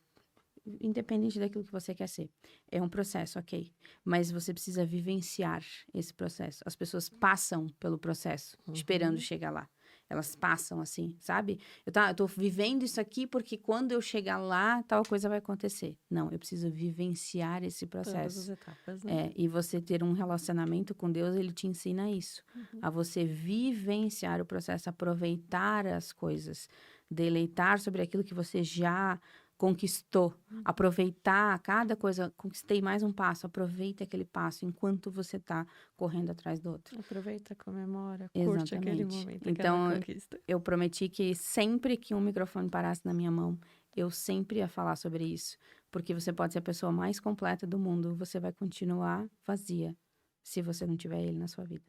independente daquilo que você quer ser. É um processo, ok. Mas você precisa vivenciar esse processo. As pessoas passam pelo processo, esperando chegar lá. Elas passam assim, sabe? Eu tô vivendo isso aqui porque quando eu chegar lá, tal coisa vai acontecer. Não, eu preciso vivenciar esse processo. Todas as etapas, né? E você ter um relacionamento com Deus, ele te ensina isso. A você vivenciar o processo, aproveitar as coisas, deleitar sobre aquilo que você já conquistou. Aproveitar cada coisa, conquistei mais um passo, aproveita aquele passo enquanto você tá correndo atrás do outro. Aproveita, comemora, curte aquele momento, então, aquela conquista. Eu prometi que sempre que um microfone parasse na minha mão, eu sempre ia falar sobre isso. Porque você pode ser a pessoa mais completa do mundo, você vai continuar vazia se você não tiver ele na sua vida.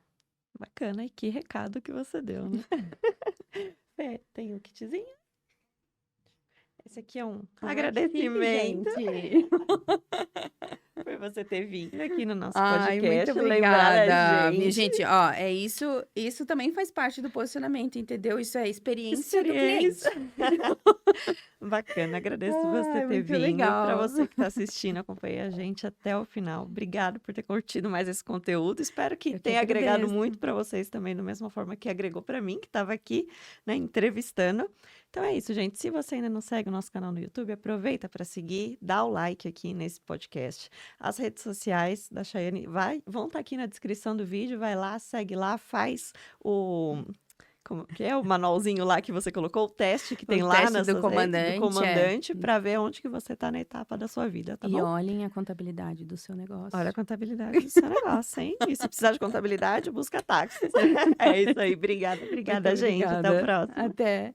Bacana, e que recado que você deu, né? Fê, tem um kitzinho? Esse aqui é um agradecimento por você ter vindo aqui no nosso podcast. Muito obrigada. Minha gente, ó, é isso. Isso também faz parte do posicionamento, entendeu? Isso é experiência do cliente. Bacana, agradeço você ter vindo. Legal. Para você que está assistindo, acompanhe a gente até o final. Obrigado por ter curtido mais esse conteúdo. Espero que tenha agregado muito para vocês também, da mesma forma que agregou para mim, que estava aqui, né, entrevistando. Então é isso, gente. Se você ainda não segue o nosso canal no YouTube, aproveita para seguir, dá o like aqui nesse podcast. As redes sociais da Chayane vão estar aqui na descrição do vídeo. Vai lá, segue lá, faz o... Como que é? O manualzinho lá que você colocou, o teste que tem lá do comandante, para ver onde que você está na etapa da sua vida, tá bom? E olhem a contabilidade do seu negócio. Olha a contabilidade do seu negócio, hein? E se precisar de contabilidade, busca táxi. É isso aí. Obrigada, gente. Até o próximo. Até.